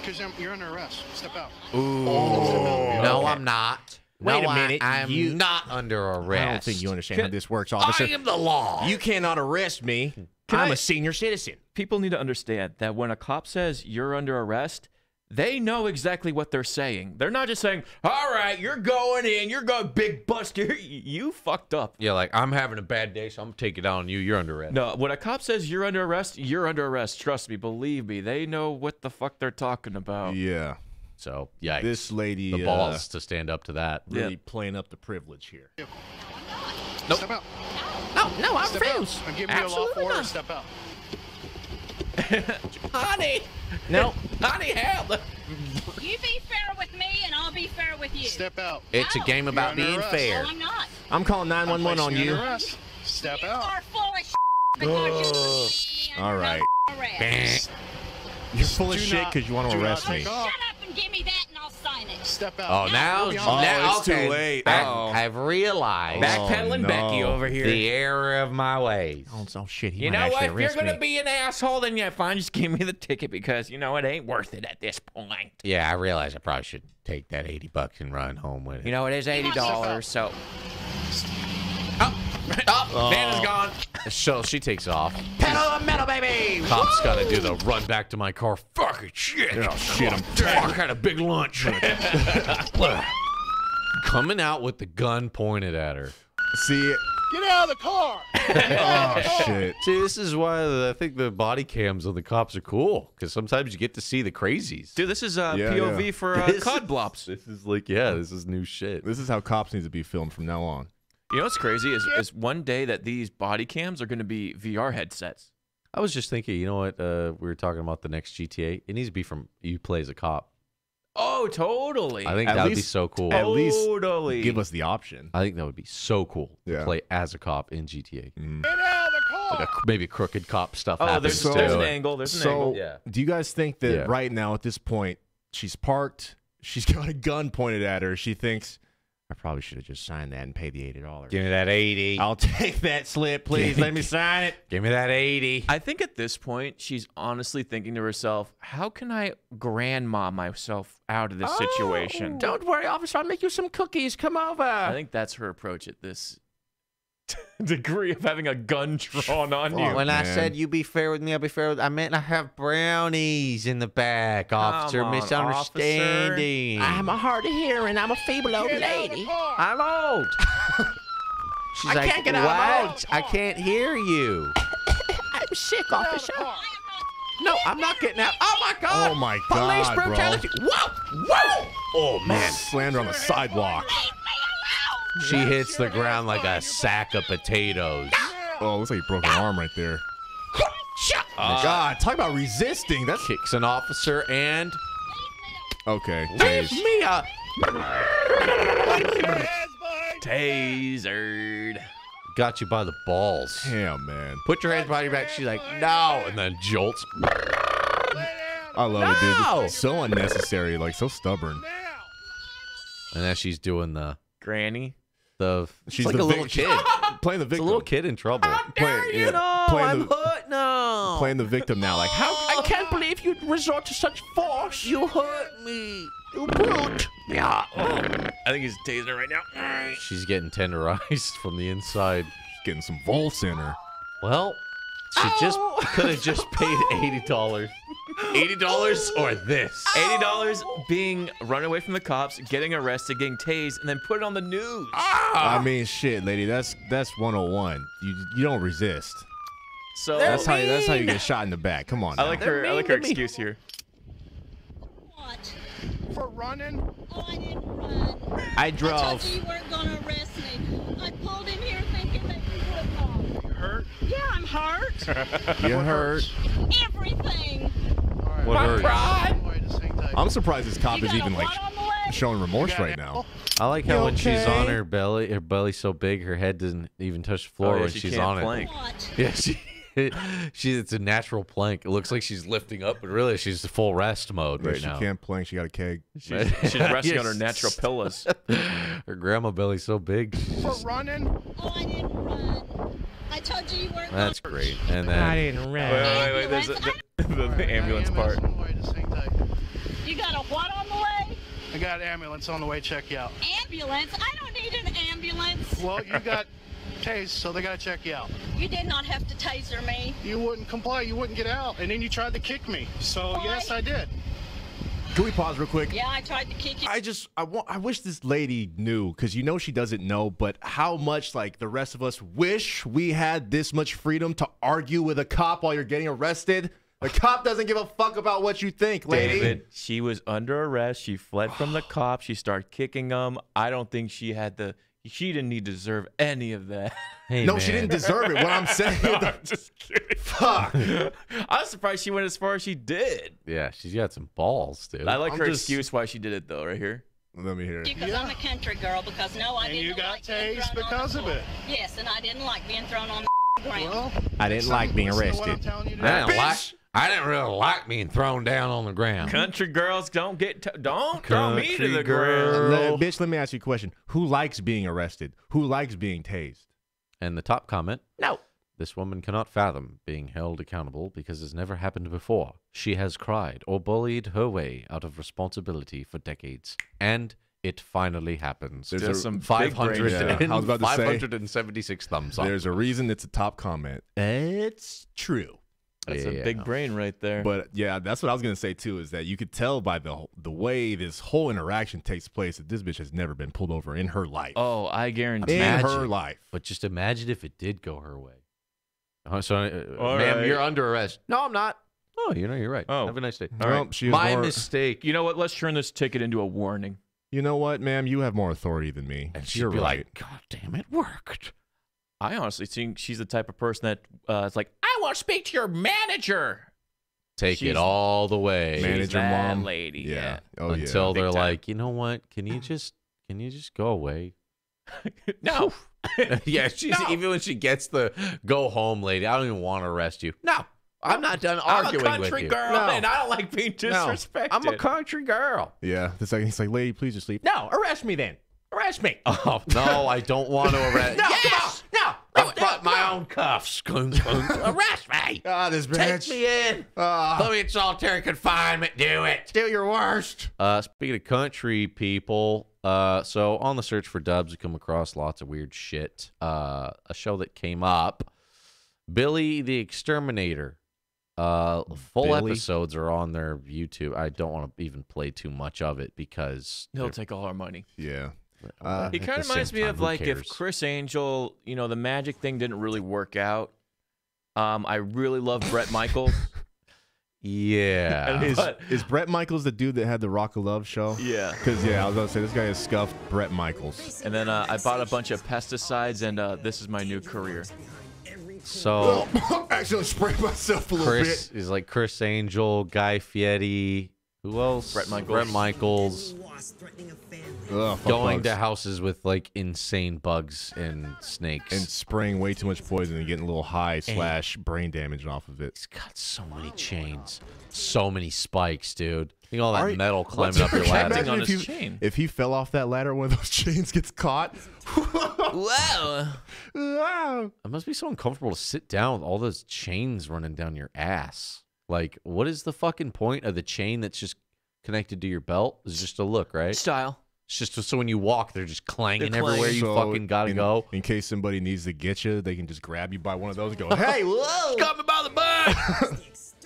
Because you're under arrest. Step out. No, I'm not. Wait No, a minute, I'm not under arrest. I don't think you understand how this works, officer. I am the law. You cannot arrest me. I'm a senior citizen. People need to understand that when a cop says you're under arrest, they know exactly what they're saying. They're not just saying, all right, you're going in, you're going big buster. You fucked up. Yeah, like, I'm having a bad day, so I'm going to take it out on you. You're under arrest. No, when a cop says you're under arrest, you're under arrest. Trust me, believe me. They know what the fuck they're talking about. Yeah. So, yikes. This lady. The balls to stand up to that. Really playing up the privilege here. Nope. Step out. No, I Step out. I'm giving you a lawful order. Step out. Honey! No. Honey, help! You be fair with me and I'll be fair with you. Step out. It's a game about You're being under arrest. fair. No, I'm not. I'm calling 911 on Placing you. under arrest. Step You out. are full of because you're All right. arrest. You're full of Do shit not- because you want to do not arrest me. take Shut off. up and give me that and I'll sign it. Step out. Oh, now, Oh, it's too okay. late. I've realized Backpedaling no. Becky over here. the error of my ways. Oh, shit. He You might know what? actually If you're arrest going to me. be an asshole, then yeah, fine. Just give me the ticket because, it ain't worth it at this point. Yeah, I realize I probably should take that $80 and run home with it. It is $80, so. Vanna's gone. So she takes off. Pedal the metal, baby! Cop's got to do the run back to my car. Fucking shit. Oh, shit. I'm Fuck, had a big lunch. Coming out with the gun pointed at her. See, Get out of the car. oh, shit. See, this is why I think the body cams on the cops are cool, because sometimes you get to see the crazies. Dude, this is Yeah, POV yeah. for COD Blops. This is like, this is new shit. This is how cops need to be filmed from now on. You know what's crazy is one day that these body cams are going to be VR headsets. I was just thinking, you know what? We were talking about the next GTA. It needs to be from you play as a cop. Oh, totally. I think At that would be least- so cool. At least Totally. give us the option. I think that would be so cool to Yeah. play as a cop in GTA. Get out of the car. Like maybe crooked cop stuff Oh, happens there's too. an angle. There's an So, angle. Yeah. do you guys think that Yeah. right now at this point, she's parked, she's got a gun pointed at her, she thinks, I probably should have just signed that and paid the $80. Give me that 80. I'll take that slip, please. Let me sign it. Give me that 80. I think at this point, she's honestly thinking to herself, how can I grandma myself out of this situation? Don't worry, officer. I'll make you some cookies. Come over. I think that's her approach at this degree of having a gun drawn on you. When I man. said you be fair with me, I'll be fair with I meant I have brownies in the back, officer. on, Misunderstanding. I'm a hard of hearing. I'm a feeble old lady. I'm old. She's I like, can't get out, I'm what? I can't hear you. I'm sick, officer. No, I'm not getting out. Oh my God. Oh my Police God, brutality. bro. Whoa! Whoa! Oh man, slammed her on the sidewalk. She hits the ground like a sack of potatoes. Oh, looks like he broke an arm right there. Uh, God, talk about resisting. That's Kicks an officer and okay. leave Tase. me up. Tasered. Got you by the balls. Damn, man. Put your hands behind your back. She's like, no, and then jolts. I love it, No! dude. It's so unnecessary, like so stubborn. And then she's doing the Granny. She's like the a little vic- kid. playing the It's a victim. little kid in trouble. Playing, yeah, playing, the, hurt now. playing the victim now. Like, how? I can't believe you'd resort to such force. You hurt me. You brute. Yeah. I think he's tasing her right now. She's getting tenderized from the inside. Getting some volts in her. Well, she just could have just paid $80. $80 or this. $80 being run away from the cops, getting arrested, getting tased, and then put it on the news. I mean, shit, lady. That's 101. You don't resist. So That's how you get shot in the back. Come on. I now. like her excuse here. What? For running? Oh, I didn't run. I I drove. told you you weren't going to arrest me. I pulled him here thinking that you would have. You hurt? Yeah, I'm hurt. You hurt. Everything. All right. What hurt? Pride. Wait, just hang tight. I'm surprised this cop You is got even a like what on the way? showing remorse right now. I like how You when she's okay? on her belly's so big, her head doesn't even touch the floor Oh, yeah, when she she's can't on plank. What? it. Yeah, it's a natural plank. It looks like she's lifting up, but really she's full rest mode right she now. can't plank. She got a keg. She's resting on her Yes. natural pillows. Her grandma belly's so big. For running? Oh, I didn't run. I told you you weren't That's going great. And I then didn't run. Wait. There's the ambulance part. On the way, just hang tight. You got a what on the way? I got an ambulance on the way. Check you out. Ambulance? I don't need an ambulance. Well, you got tased, so they got to check you out. You did not have to taser me. You wouldn't comply. You wouldn't get out, and then you tried to kick me. So Why? yes, I did. Can we pause real quick? Yeah, I tried to kick you. I wish this lady knew, because you know she doesn't know, but how much like the rest of us wish we had this much freedom to argue with a cop while you're getting arrested. The cop doesn't give a fuck about what you think, lady. David, she was under arrest. She fled from the cops. She started kicking them. I don't think she didn't need to deserve any of that. hey, No, man. she didn't deserve it. What I'm saying, I'm just kidding. fuck. I was surprised she went as far as she did. Yeah, she's got some balls, dude. I like I'm her just- excuse why she did it though, right here. Let me hear it. Because I'm a country girl. Because no, I And didn't you got like being tased thrown on because the of floor. it. Yes, and I didn't like being thrown on the ground. Well, I didn't like being listen to what I'm arrested. telling you I today. didn't really like being thrown down on the ground. Country girls don't don't throw me to Country the girl. ground. Bitch, let me ask you a question. Who likes being arrested? Who likes being tased? And the top comment, No. this woman cannot fathom being held accountable because it's never happened before. She has cried or bullied her way out of responsibility for decades. And it finally happens. There's Just a- some big 500 brain Yeah, and I was about to say, 576 thumbs up. There's a reason it's a top comment. It's true. That's Yeah. a big brain right there. But yeah, that's what I was gonna say too. Is that you could tell by the way this whole interaction takes place that this bitch has never been pulled over in her life. oh, I guarantee. in imagine. her life. But just imagine if it did go her way. So, All ma'am, right. you're under arrest. No, I'm not. Oh, you're right. Oh. Have a nice day. All right. Well, she is My more- mistake. You know what? Let's turn this ticket into a warning. You know what, ma'am? You have more authority than me. And she'd You're be right. like, God damn, it worked. I honestly think she's the type of person that is like, I want to speak to your manager. Take She's- it all the way. Manager She's that mom. lady. Yeah. Oh until Big they're time. like, you know what? Can you just go away? No. Yeah, she's even when she gets the go home lady, I don't even want to arrest you. No, I'm not done I'm arguing a country with you. girl, No. and I don't like being No, disrespected. I'm a country girl. Yeah. He's like, lady, please just leave. No, arrest me then. Arrest me. Oh no, I don't want to arrest. No, Yes! no. I brought my own cuffs. Arrest me. Ah, this Take me in. Put me in solitary confinement. Do it. Do your worst. Speaking of country people, So on the search for dubs, we come across lots of weird shit. A show that came up, Billy the Exterminator. Full episodes are on their YouTube. I don't want to even play too much of it because He'll take all our money. Yeah. He kind of reminds me of like if Chris Angel, you know, the magic thing didn't really work out. I really love Bret Michaels. Yeah. Is Bret Michaels the dude that had the Rock of Love show? Yeah. Because, I was going to say, this guy is scuffed Bret Michaels. And then I bought a bunch of pesticides, and this is my new career. So actually sprayed myself a little Chris bit. is like Chris Angel, Guy Fieri. Who else? Bret Michaels. Bret Michaels. Ugh, Going bugs. to houses with like insane bugs and snakes. And spraying way too much poison and getting a little high / brain damage off of it. He's got so many chains, so many spikes, dude. Think all that metal climbing up your ladder. Imagine on if, his chain. if he fell off that ladder, one of those chains gets caught. Wow. Wow. It must be so uncomfortable to sit down with all those chains running down your ass. Like, what is the fucking point of the chain that's just connected to your belt? It's just a look, right? Style. It's just so when you walk, they're just clanging They're everywhere you So fucking gotta go. In case somebody needs to get you, they can just grab you by one of those and go, hey, whoa. Got me by the butt!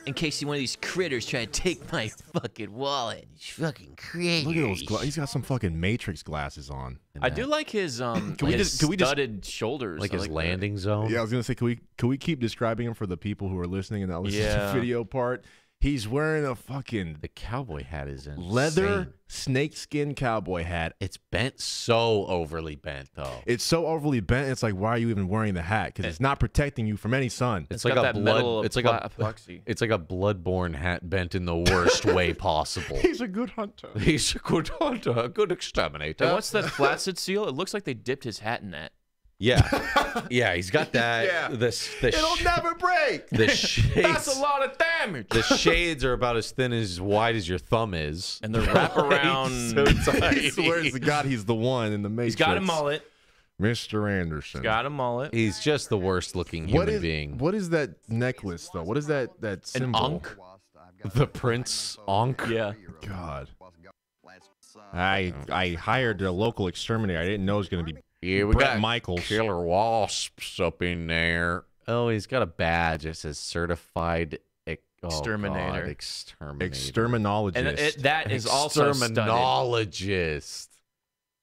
In case one of these critters try to take my fucking wallet. These fucking critters. Look at those he's got some fucking Matrix glasses on. I do like his we his just- can we just- studded shoulders. Like I his that. landing zone. Yeah, I was gonna say, can we keep describing him for the people who are listening and not listening to Yeah. the video part? He's wearing a fucking The cowboy hat is insane. leather snakeskin cowboy hat. It's bent so overly bent, though. It's so overly bent. It's like, why are you even wearing the hat? Because it's not protecting you from any sun. It's got like a that metal blood. It's like a epoxy. It's like a bloodborne hat bent in the worst way possible. He's a good hunter. He's a good hunter, a good exterminator. And what's that flaccid seal? It looks like they dipped his hat in that. Yeah, yeah, he's got that. Yeah. It'll never break. The shades. That's a lot of damage. The shades are about as thin as wide as your thumb is, And the wraparound. so tight. He swears to God he's the one in the Matrix. He's got a mullet. Mr. Anderson. Got a mullet. He's just the worst looking human being. What is that necklace though? What is that An symbol? Ankh. The Prince Ankh. Yeah. God. I hired a local exterminator. I didn't know it was going to be Yeah, we Bret got Michaels. killer wasps up in there. Oh, he's got a badge that says certified Exterminator. Exterminator. Exterminologist. And that is also studded. Exterminologist.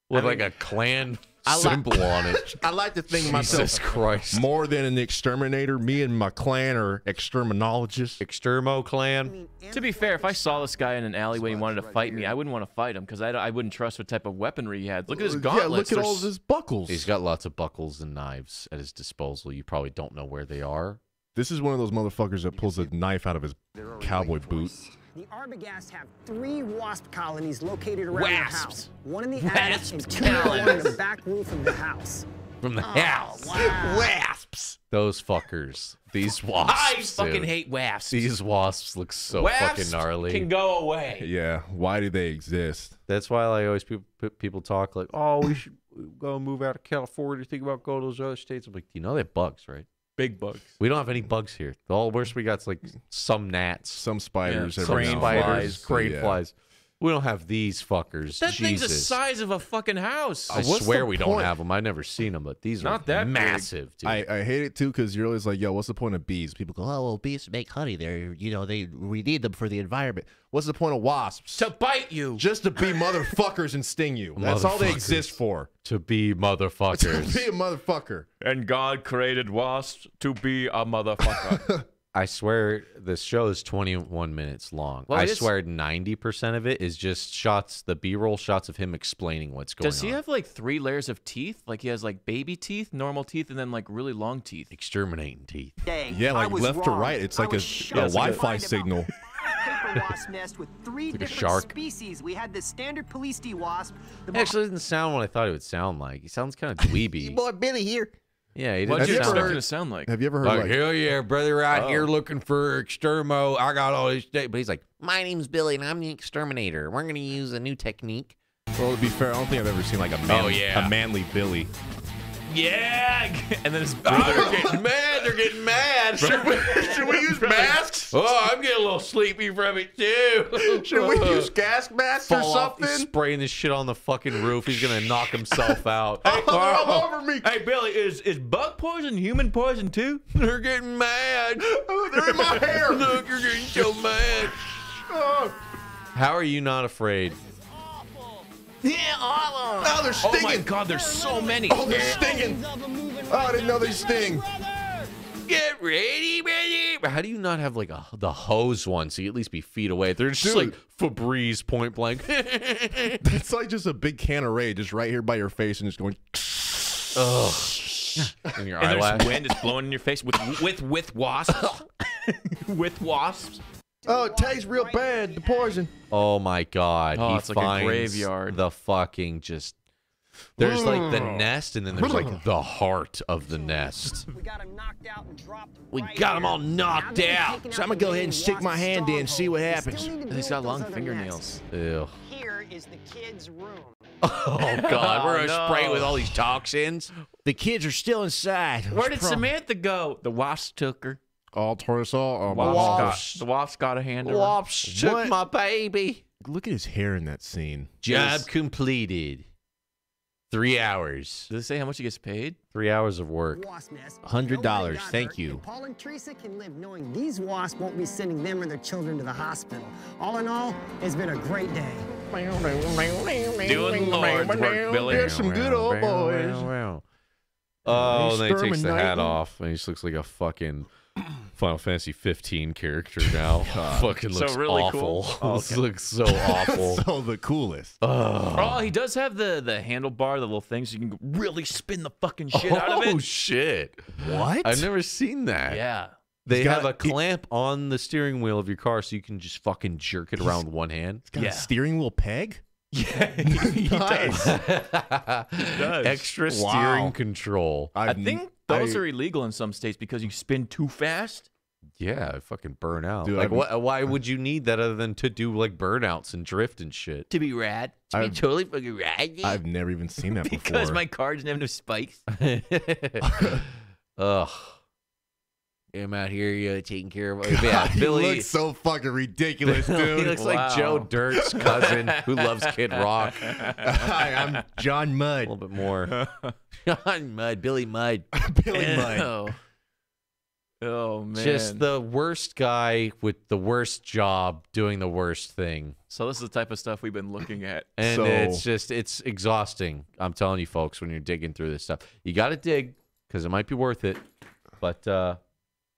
With I mean, like a clan symbol on it. I like to think of Jesus myself Christ. more than an exterminator. Me and my clan are exterminologists. Extermo clan. To be fair, if I saw this guy in an alleyway and wanted to fight me, I wouldn't want to fight him because I wouldn't trust what type of weaponry he had. Look at his gauntlets. Yeah, look at They're all of his buckles. He's got lots of buckles and knives at his disposal. You probably don't know where they are. This is one of those motherfuckers that pulls a knife out of his cowboy boot. The Arbogast have 3 wasp colonies located around the Wasps. house. One in the attic and Wasps 2 along colonies. the back roof of the house. From the house. Wasps. Those fuckers. These wasps. I fucking dude. hate wasps. These wasps look so Wasps fucking gnarly. can go away. Yeah, why do they exist? That's why like always people talk like, oh, we should go move out of California, think about going to those other states. I'm like, you know they have bugs, right? Big bugs. We don't have any bugs here. The all worst we got is like some gnats, Some spiders, Yeah, every crane now spiders, and then. crane Yeah. flies. We don't have these fuckers. That thing's the Jesus. size of a fucking house. I What's swear the we don't point? have them. I've never seen them, but these Not are that big. massive, dude. I hate it too because you're always like, yo, what's the point of bees? People go, Oh, well, bees make honey. They're, we need them for the environment. what's the point of wasps? To bite you. Just to be motherfuckers and sting you. That's all they Motherfuckers. exist for. to be To motherfuckers. be a motherfucker. And God created wasps to be a motherfucker. I swear this show is 21 minutes long. Well, I it is- swear 90% of it is just shots, the B-roll shots of him explaining what's going on. Does he have like 3 layers of teeth? Like he has like baby teeth, normal teeth, and then like really long teeth. exterminating teeth? Yeah, like left to right. It's like a Wi-Fi signal. Paper wasp nest with 3 like a different shark. species. We had the standard police wasp. He actually doesn't sound what I thought it would sound like. He sounds kind of dweeby. Boy, Billy here. Yeah, he What doesn't did you ever sound expect heard- him to sound like? Have you ever heard like, like hell yeah, brother, out Oh. here looking for extermo. I got all this shit. But he's like, My name's Billy, and I'm the exterminator. We're going to use a new technique. well, to be fair, I don't think I've ever seen like a Oh, yeah. manly Billy. yeah. And then his they're getting mad. They're getting mad. Should we use masks? Oh, I'm getting a little sleepy from it too. Should we use gas masks or something? He's spraying this shit on the fucking roof. He's gonna knock himself out. They're all over me. Hey, Billy, is bug poison human poison too? They're getting mad. Oh, they're in my hair. Look, you're getting so mad. How are you not afraid? Yeah, all of them. Oh, they're stinging. Oh my God, there's so many. Oh, they're stinging. Oh, I didn't know they sting. Get ready, ready. How do you not have like the hose one so you at least be feet away? They're just like Febreze point blank. It's like just a big can of Raid just right here by your face and just going. Ugh. And your And eyelash. there's wind is blowing in your face with wasps. With wasps. Oh, it tastes real bad. The poison. Oh my God. Oh, He it's like a finds graveyard. The fucking just. There's like the nest, and then there's like the heart of the nest. We got him knocked out and dropped. We got them all knocked out. So I'm gonna go ahead and stick my hand in and see what happens. He's got long fingernails. Ew. Here is the kids' room. Oh God, we're gonna spray it with all these toxins. The kids are still inside. Where did Samantha go? The wasp took her. All tortoisol. Oh, my The wasp got a hand. over. Wasps took my baby. Look at his hair in that scene. Job completed. 3 hours. Does it say how much he gets paid? 3 hours of work. Wasp nest. $100. Nobody got Thank hurt, you. and Paul and Teresa can live knowing these wasps won't be sending them or their children to the hospital. All in all, it's been a great day. Doing Lord's work, Billy. There's some good old boys. Oh, and then he takes the hat Exterminating. off, and he just looks like a fucking Final Fantasy 15 character now. Fucking So looks really awful. cool? This looks so awful. So the coolest. Oh, he does have the handlebar, the little thing, so you can really spin the fucking shit out of Oh it. shit! What? I've never seen that. Yeah. They He's have got- a clamp on the steering wheel of your car, so you can just fucking jerk it around one hand. Got Yeah. a steering wheel peg? Yeah, he Nice. does. Extra Wow. steering control. I think those are illegal in some states because you spin too fast. Yeah, I fucking burn out. Dude, like, I've- why would you need that other than to do like burnouts and drift and shit? To be rad. To be I've- totally fucking rad. I've never even seen that before. Because my car doesn't have no spikes. Ugh. I'm out here taking care of. Yeah, He Billy. looks so fucking ridiculous, He dude. looks like Joe Dirt's cousin who loves Kid Rock. Hi, I'm John A Mudd. little bit more. John Mudd, Billy Mudd. Billy Mudd. Oh. Oh man. Just the worst guy with the worst job doing the worst thing. So this is the type of stuff we've been looking at. And So- it's exhausting. I'm telling you folks, when you're digging through this stuff. You got to dig because it might be worth it, but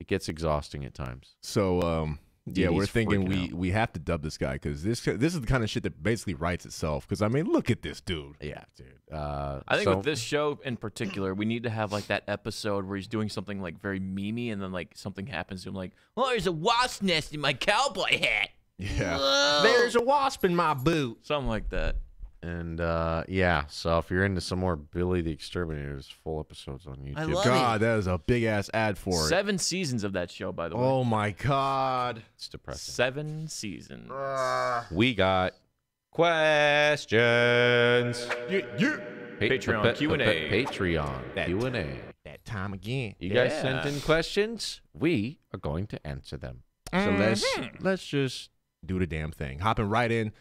it gets exhausting at times. So, yeah, we're He's thinking freaking we have to dub this guy because this is the kind of shit that basically writes itself. Because I mean, look at this dude. Yeah, dude. I think so- with this show in particular, we need to have like that episode where he's doing something like very memey, and then like something happens to him, like, Oh, there's a wasp nest in my cowboy hat. Yeah. Whoa. There's a wasp in my boot. something like that. And yeah, so if you're into some more Billy the Exterminator, there's full episodes on YouTube. I love God, that is a big ass ad for it. 7 seasons of that show, by the way. Oh my God. It's depressing. 7 seasons. We got questions. Patreon Q&A. Patreon Q&A. That time again. You guys Yeah. sent in questions. We are going to answer them. So let's just Do the damn thing. Hopping right in.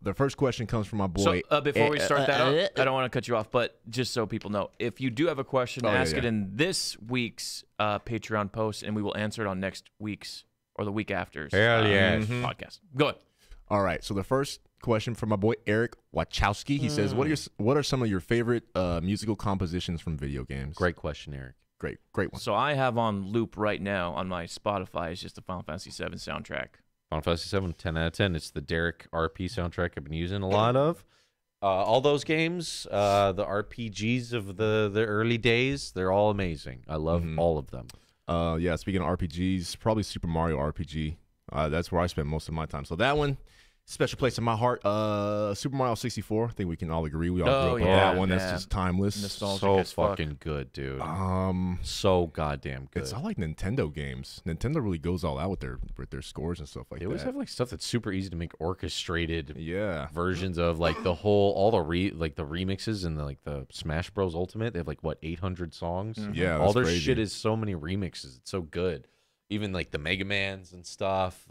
The first question comes from my boy. So before we start that out, I don't want to cut you off, but just so people know, if you do have a question, Oh, yeah, ask it yeah. in this week's Patreon post, and we will answer it on next week's or the week after's Hell yes. podcast. Go ahead. All right. So the first question from my boy Eric Wachowski. He says, "What are some of your favorite musical compositions from video games?" great question, Eric. Great one. So I have on loop right now on my Spotify is just the Final Fantasy VII soundtrack. Final Fantasy 7, 10 out of 10. It's the Derek RP soundtrack I've been using a lot of. All those games, the RPGs of the early days, they're all amazing. I love all of them. Yeah. Speaking of RPGs, probably Super Mario RPG. That's where I spend most of my time. So that one Special place in my heart. Super Mario 64. I think we can all agree. We all grew up with yeah, that one. That's man. just timeless. Nostalgic So as fuck. fucking good, dude. So goddamn good. It's all like Nintendo games. Nintendo really goes all out with their scores and stuff like They that. always have like stuff that's super easy to make orchestrated versions of, like the remixes and the Smash Bros Ultimate. They have like what 800 songs. Yeah, all that's their crazy. shit is so many remixes. It's so good. Even like the Mega Mans and stuff,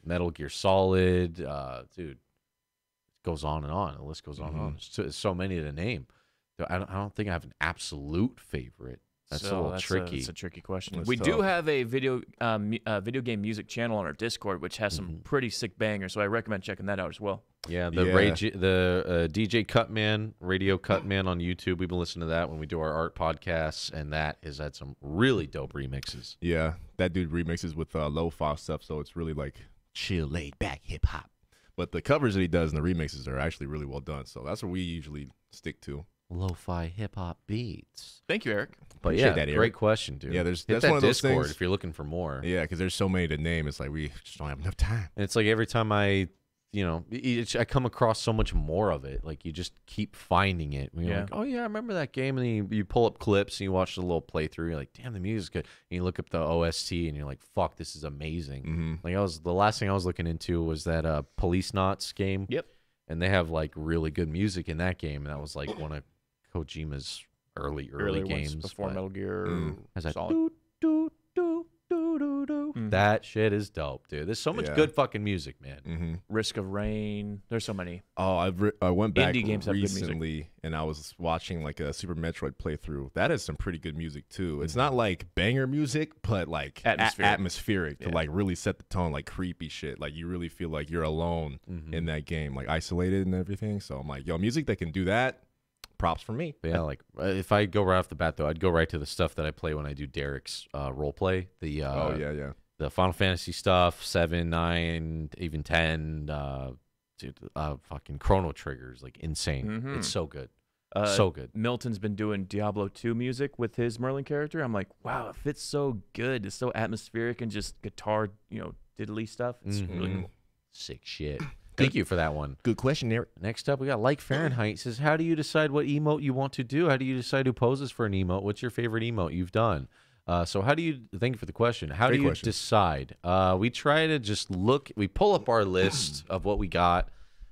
Metal Gear Solid, dude. It goes on and on. The list goes on and on. There's so many to name. I don't think I have an absolute favorite. That's a little tricky. It's a tricky question. That's We do tough. have a video game music channel on our Discord, which has some pretty sick bangers. So I recommend checking that out as well. Yeah, the DJ Cutman, Radio Cutman on YouTube. We've been listening to that when we do our art podcasts, and that has had some really dope remixes. Yeah, that dude remixes with lo-fi stuff, so it's really like chill, laid back hip hop. But the covers that he does and the remixes are actually really well done. So that's what we usually stick to. Lo-fi hip hop beats. Thank you, Eric. But Appreciate yeah, that, Eric. great question, dude. Yeah, Hit that's that one of those Discord things. if you're looking for more. Yeah, because there's so many to name. It's like we just don't have enough time. And it's like every time I come across so much more of it. Like you just keep finding it. And you're like, oh yeah, I remember that game. And then you pull up clips and you watch the little playthrough. You're like, damn, the music's good. And you look up the OST and you're like, fuck, this is amazing. Like the last thing I was looking into was that Police Knots game. Yep. And they have like really good music in that game. And that was like one of Kojima's early games before Metal Gear. Has that Solid. doo, doo, doo, doo, doo, doo. That shit is dope, dude. There's so much good fucking music, man. Risk of Rain. There's so many. Oh, I went back Indie games have good music. recently, and I was watching like a Super Metroid playthrough. That is some pretty good music too. It's not like banger music, but like atmospheric to like really set the tone, like creepy shit. Like you really feel like you're alone in that game, like isolated and everything. So I'm like, yo, music that can do that. Props for me. But yeah, like if I go right off the bat though, I'd go right to the stuff that I play when I do Derek's role play. The the Final Fantasy stuff, 7, 9, even 10. Fucking Chrono Triggers, like insane. It's so good. So good. Milton's been doing Diablo 2 music with his Merlin character. I'm like, wow, it fits so good. It's so atmospheric and just guitar, diddly stuff. It's really cool. Sick shit. Thank you for that one. Good question, Eric. Next up, we got Like Fahrenheit. It says, how do you decide what emote you want to do? How do you decide who poses for an emote? What's your favorite emote you've done? So how do you, thank you for the question. How do you decide? We try to just we pull up our list of what we got.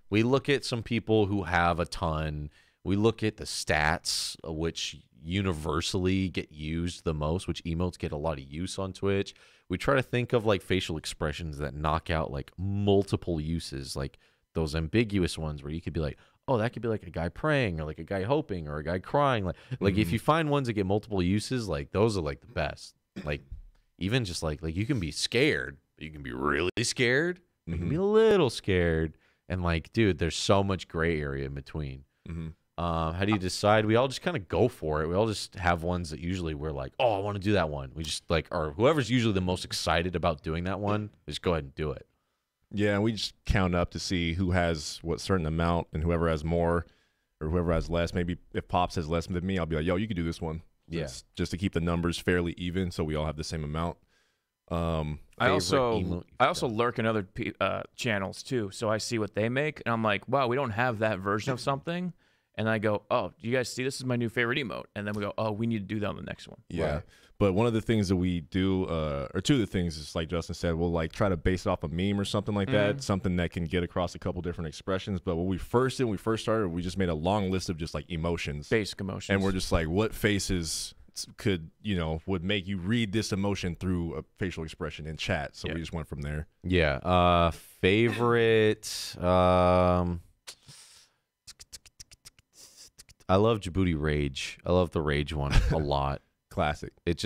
We look at some people who have a ton. We look at the stats, which universally get used the most, which emotes get a lot of use on Twitch. We try to think of like facial expressions that knock out like multiple uses, like those ambiguous ones where you could be like, oh, that could be like a guy praying or like a guy hoping or a guy crying. Like if you find ones that get multiple uses, like those are like the best. Like even just like you can be scared, but you can be really scared. You can be a little scared. And like, dude, there's so much gray area in between. How do you decide? We all just kind of go for it. We all just have ones that usually we're like, oh, I want to do that one. We just like, or whoever's usually the most excited about doing that one, just go ahead and do it. Yeah, and we just count up to see who has what certain amount, and whoever has more or whoever has less. Maybe if Pops has less than me, I'll be like, yo, you can do this one. Yeah. Just to keep the numbers fairly even so we all have the same amount. I also lurk in other channels too, so I see what they make, and I'm like, wow, we don't have that version of something. And I go, oh, do you guys see this is my new favorite emote? And then we go, oh, we need to do that on the next one. Yeah. Right. But one of the things that we do, or two of the things is like Justin said, we'll like try to base it off a meme or something like that, something that can get across a couple different expressions. But when we first started, we just made a long list of just like emotions. Basic emotions. And we're just like, what faces could, would make you read this emotion through a facial expression in chat. So we just went from there. Yeah. Favorite, I love Jaboody Rage. I love the Rage one a lot. Classic. It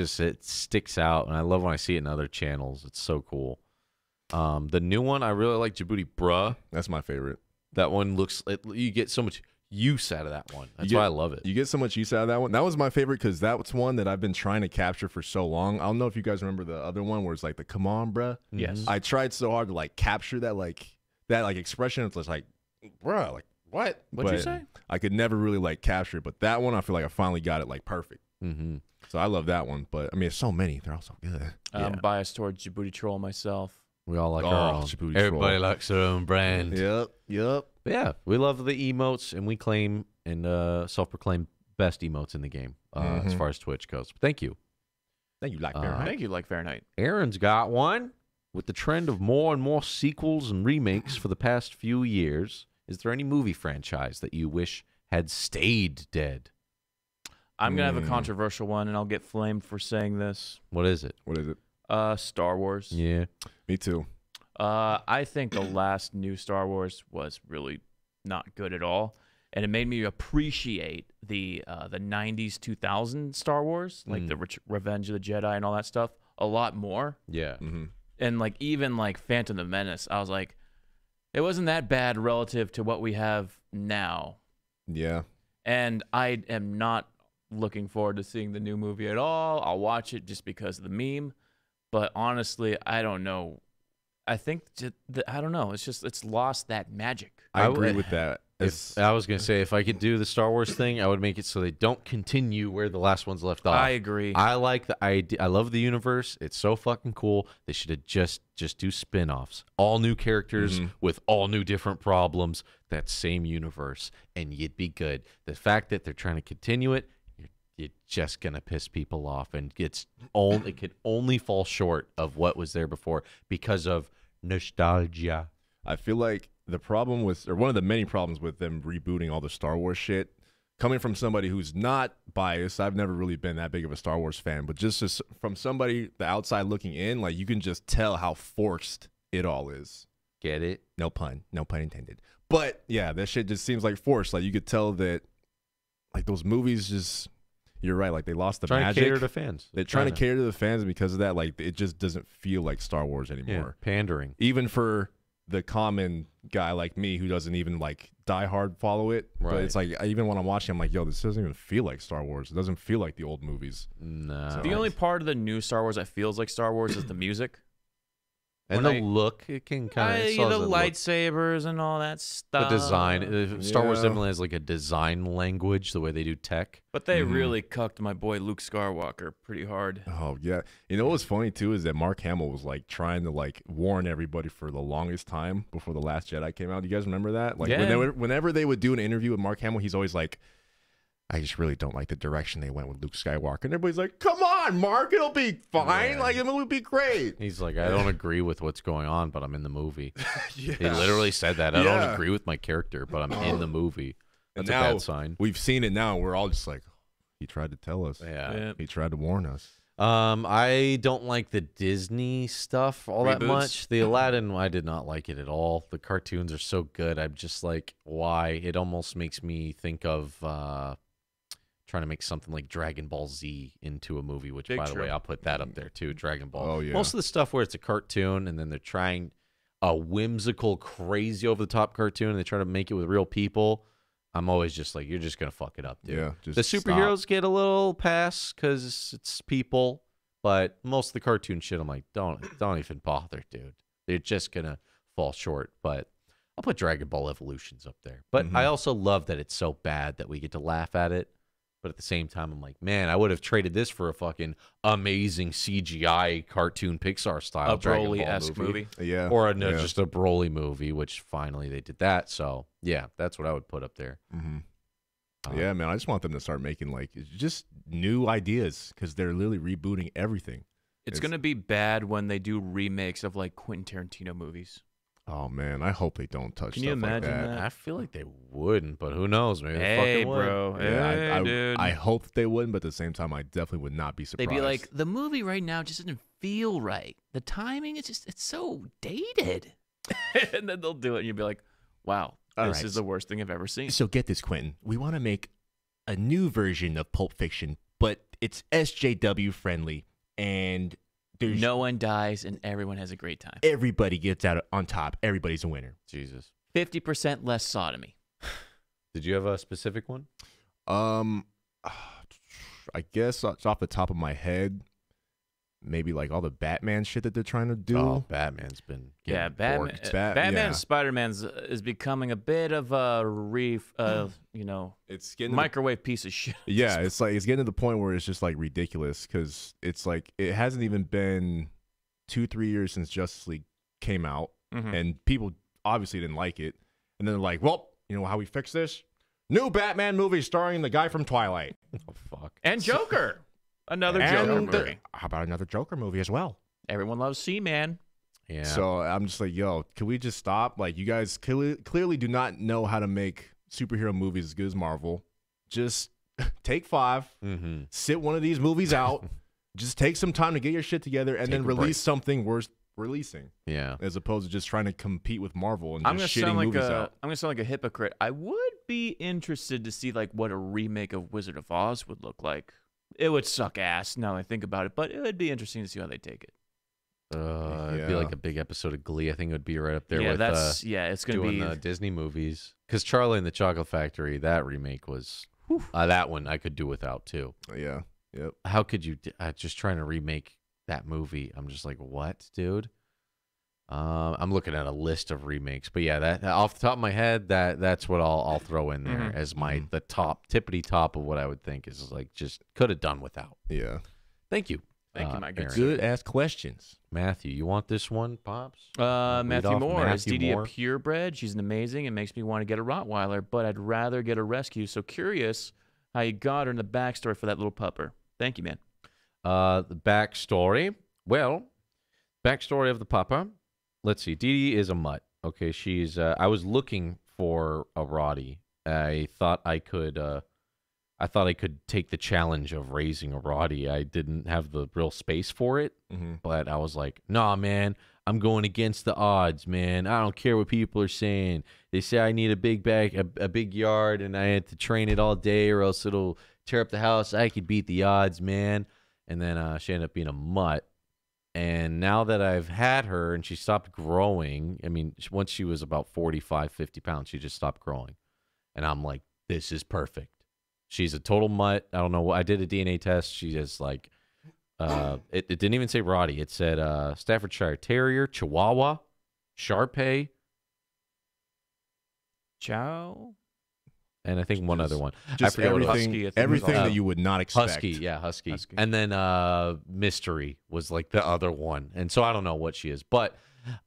sticks out, and I love when I see it in other channels. It's so cool. The new one, I really like Jaboody Bruh. That's my favorite. That one you get so much use out of that one. That's why I love it. You get so much use out of that one. That was my favorite because that was one that I've been trying to capture for so long. I don't know if you guys remember the other one where it's like the "Come on, bruh." Yes. I tried so hard to like capture that expression. It's just like, bruh, like what? What'd you say? I could never really like capture it, but that one I feel like I finally got it like perfect. So I love that one. But I mean, there's so many. They're all so good. I'm biased towards Jaboody Troll myself. We all like our own. Jaboody Everybody troll. likes their own brand. Yep. But yeah, we love the emotes, and we claim and self-proclaim best emotes in the game as far as Twitch goes. But thank you. Thank you, like Fahrenheit. Thank you, like Fahrenheit. Aaron's got one. With the trend of more and more sequels and remakes for the past few years, is there any movie franchise that you wish had stayed dead? I'm going to have a controversial one, and I'll get flamed for saying this. What is it? Star Wars. Yeah. Me too. I think the last new Star Wars was really not good at all, and it made me appreciate the 90s, 2000 Star Wars, like the Revenge of the Jedi and all that stuff, a lot more. Yeah. And like even like Phantom the Menace, I was like, it wasn't that bad relative to what we have now. Yeah. And I am not looking forward to seeing the new movie at all. I'll watch it just because of the meme, but honestly, I don't know. I think I don't know. It's lost that magic. I agree with that. I was going to say, if I could do the Star Wars thing, I would make it so they don't continue where the last ones left off. I agree. I like the idea. I love the universe. It's so fucking cool. They should have just do spin-offs. All new characters with all new different problems. That same universe, and you'd be good. The fact that they're trying to continue it, you're just going to piss people off, and it could only fall short of what was there before because of nostalgia. I feel like the problem with, or one of the many problems with them rebooting all the Star Wars shit, coming from somebody who's not biased, I've never really been that big of a Star Wars fan, but just from somebody the outside looking in, like you can just tell how forced it all is. Get it? No pun intended. But yeah, that shit just seems like forced. Like you could tell that, like those movies just. You're right. Like they lost the magic. Trying to cater to fans. They're trying to cater to the fans, and because of that, like it just doesn't feel like Star Wars anymore. Yeah, pandering. Even for the common guy like me who doesn't even like die hard follow it. Right. But it's like even when I'm watching, I'm like, yo, this doesn't even feel like Star Wars. It doesn't feel like the old movies. No. The only part of the new Star Wars that feels like Star Wars is the music. And the look, it can kind of the lightsabers and all that stuff. The design, Star Wars definitely has like a design language, the way they do tech. But they really cucked my boy Luke Skywalker pretty hard. Oh yeah, you know what's funny too is that Mark Hamill was like trying to like warn everybody for the longest time before The Last Jedi came out. You guys remember that? Like whenever they would do an interview with Mark Hamill, he's always like, I just really don't like the direction they went with Luke Skywalker. And everybody's like, come on, Mark, it'll be fine. Like, it will be great. He's like, I don't agree with what's going on, but I'm in the movie. He literally said that. I don't agree with my character, but I'm in the movie. That's a bad sign. We've seen it now. We're all just like, he tried to tell us. Yeah. He tried to warn us. I don't like the Disney stuff all that much. The Aladdin, I did not like it at all. The cartoons are so good. I'm just like, why? It almost makes me think of... trying to make something like Dragon Ball Z into a movie, which, by the way, I'll put that up there, too, Dragon Ball. Oh, yeah. Most of the stuff where it's a cartoon, and then they're trying a whimsical, crazy, over-the-top cartoon, and they try to make it with real people, I'm always just like, you're just going to fuck it up, dude. Yeah, the superheroes get a little pass because it's people, but most of the cartoon shit, I'm like, don't even bother, dude. They're just going to fall short, but... I'll put Dragon Ball Evolutions up there. But I also love that it's so bad that we get to laugh at it. But at the same time, I'm like, man, I would have traded this for a fucking amazing CGI cartoon Pixar style Broly-esque movie. Yeah. Or just a Broly movie, which finally they did that. So, yeah, that's what I would put up there. Yeah, man, I just want them to start making, like, just new ideas because they're literally rebooting everything. It's going to be bad when they do remakes of, like, Quentin Tarantino movies. Oh, man, I hope they don't touch Can you stuff like imagine that. that? I feel like they wouldn't, but who knows? Maybe they Hey, fucking would. bro. Yeah, Hey, dude. I hope they wouldn't, but at the same time, I definitely would not be surprised. They'd be like, the movie right now just doesn't feel right. The timing, it's so dated. And then they'll do it, and you'll be like, wow, this is the worst thing I've ever seen. So get this, Quentin. We want to make a new version of Pulp Fiction, but it's SJW friendly, and there's No one dies, and everyone has a great time. everybody gets out on top. Everybody's a winner. Jesus. 50% less sodomy. Did you have a specific one? I guess off the top of my head, maybe like all the Batman shit that they're trying to do. Oh, Batman's been Yeah, getting Batman. borked. Batman yeah. and Spider-Man's is becoming a bit of a It's getting microwave piece of shit. Yeah, it's like it's getting to the point where it's just like ridiculous because it's like it hasn't even been 2-3 years since Justice League came out, and people obviously didn't like it. And then they're like, well, you know how we fix this? New Batman movie starring the guy from Twilight. Oh, fuck. And Joker. Another Joker movie. How about another Joker movie as well? Everyone loves C-Man. Yeah. So I'm just like, yo, can we just stop? Like, you guys clearly do not know how to make superhero movies as good as Marvel. Just take 5, sit one of these movies out, just take some time to get your shit together, and then release something worth releasing. Yeah. As opposed to just trying to compete with Marvel and I'm just gonna shitting sound like movies out. I'm gonna sound like a hypocrite. I would be interested to see like what a remake of Wizard of Oz would look like. It would suck ass now that I think about it, but it would be interesting to see how they take it. It'd be like a big episode of Glee. I think it would be right up there Yeah, with it's gonna doing be the Disney movies. Because Charlie and the Chocolate Factory, that remake was that one I could do without too. Yeah. Yep. How could you just trying to remake that movie? I'm just like, what, dude? I'm looking at a list of remakes, but yeah, that off the top of my head, that's what I'll throw in there as my the top tippity top of what I would think is like just could have done without. Yeah. Thank you. Thank you, my good Aaron. sir. Good ass questions. Matthew, you want this one, Pops? Matthew off Moore. Is Matthew Dee Dee a Moore. purebred? She's an amazing and makes me want to get a Rottweiler, but I'd rather get a rescue. So curious how you got her and the backstory for that little pupper. Thank you, man. The backstory. Well, backstory of the papa. Let's see. Dee Dee is a mutt. Okay, she's. I was looking for a Rottie. I thought I could take the challenge of raising a Rottie. I didn't have the real space for it, but I was like, nah, man, I'm going against the odds, man. I don't care what people are saying. They say I need a big a big yard, and I had to train it all day, or else it'll tear up the house. I could beat the odds, man. And then she ended up being a mutt. And now that I've had her and she stopped growing, I mean, once she was about 45, 50 pounds, she just stopped growing. And I'm like, this is perfect. She's a total mutt. I don't know. I did a DNA test. She is like, it didn't even say Rottie. It said Staffordshire Terrier, Chihuahua, Shar-Pei, Chow. and I think one other one. Just I forget what it was. everything that you would not expect. Husky, yeah, Husky. And then Mystery was like the other one. And so I don't know what she is. But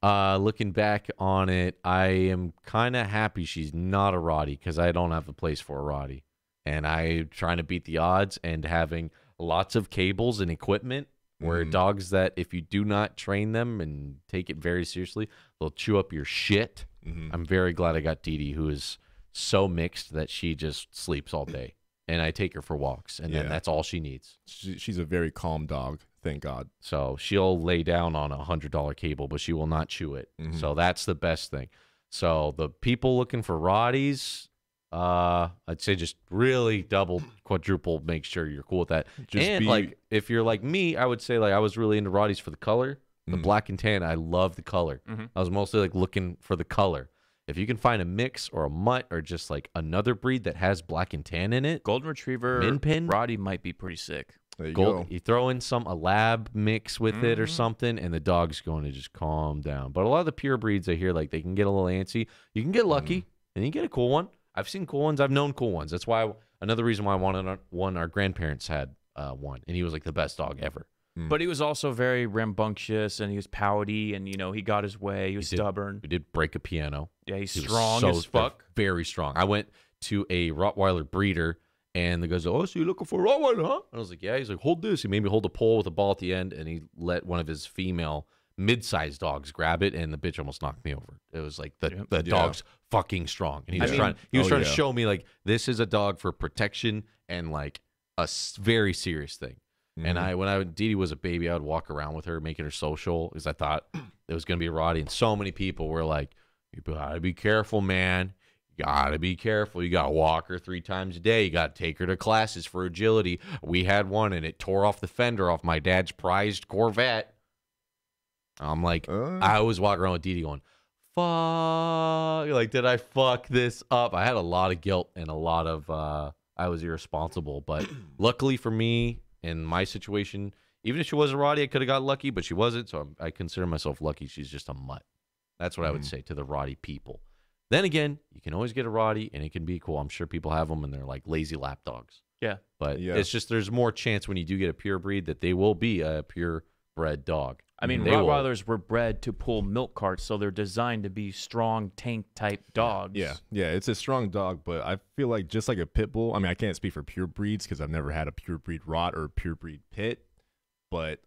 looking back on it, I am kind of happy she's not a Rottie because I don't have a place for a Rottie. And I'm trying to beat the odds and having lots of cables and equipment where dogs that if you do not train them and take it very seriously, they'll chew up your shit. I'm very glad I got Dee Dee, who is so mixed that she just sleeps all day. And I take her for walks, and then that's all she needs. She's a very calm dog, thank God. So she'll lay down on a $100 cable, but she will not chew it. So that's the best thing. So the people looking for Rotties, I'd say just really double, quadruple, make sure you're cool with that. And like if you're like me, I would say like I was really into Rotties for the color, the black and tan. I love the color. I was mostly like looking for the color. If you can find a mix or a mutt or just like another breed that has black and tan in it, Golden Retriever, Min Pin, Rottie might be pretty sick. There you go. You throw in a lab mix with it or something, and the dog's going to just calm down. But a lot of the pure breeds I hear like they can get a little antsy. You can get lucky and you get a cool one. I've seen cool ones. I've known cool ones. That's why another reason why I wanted one. Our grandparents had one, and he was like the best dog ever. But he was also very rambunctious, and he was pouty, and, you know, he got his way. He was stubborn. We did break a piano. Yeah, he's strong as fuck. Very strong. I went to a Rottweiler breeder, and the guy's like, oh, so you're looking for a Rottweiler, huh? And I was like, yeah. He's like, hold this. He made me hold a pole with a ball at the end, and he let one of his female mid-sized dogs grab it, and the bitch almost knocked me over. It was like the dog's fucking strong. And he was trying to show me, like, this is a dog for protection and, like, a very serious thing. And when Dee Dee was a baby, I would walk around with her, making her social, because I thought it was going to be a Rottie. And so many people were like, you got to be careful, man. You got to be careful. You got to walk her 3 times a day. You got to take her to classes for agility. We had one, and it tore off the fender off my dad's prized Corvette. I'm like, I was walking around with Dee Dee going, fuck. Like, did I fuck this up? I had a lot of guilt and a lot of, I was irresponsible. But luckily for me, in my situation, even if she was a Rottie, I could have got lucky, but she wasn't, so I consider myself lucky. She's just a mutt. That's what I would say to the Rottie people. Then again, you can always get a Rottie, and it can be cool. I'm sure people have them, and they're like lazy lap dogs. Yeah. But it's just there's more chance when you do get a pure breed that they will be a purebred dog. I mean, They will. Rottweilers were bred to pull milk carts, so they're designed to be strong tank-type dogs. Yeah, it's a strong dog, but I feel like just like a pit bull. I mean, I can't speak for pure breeds because I've never had a pure breed Rott or a pure breed pit, but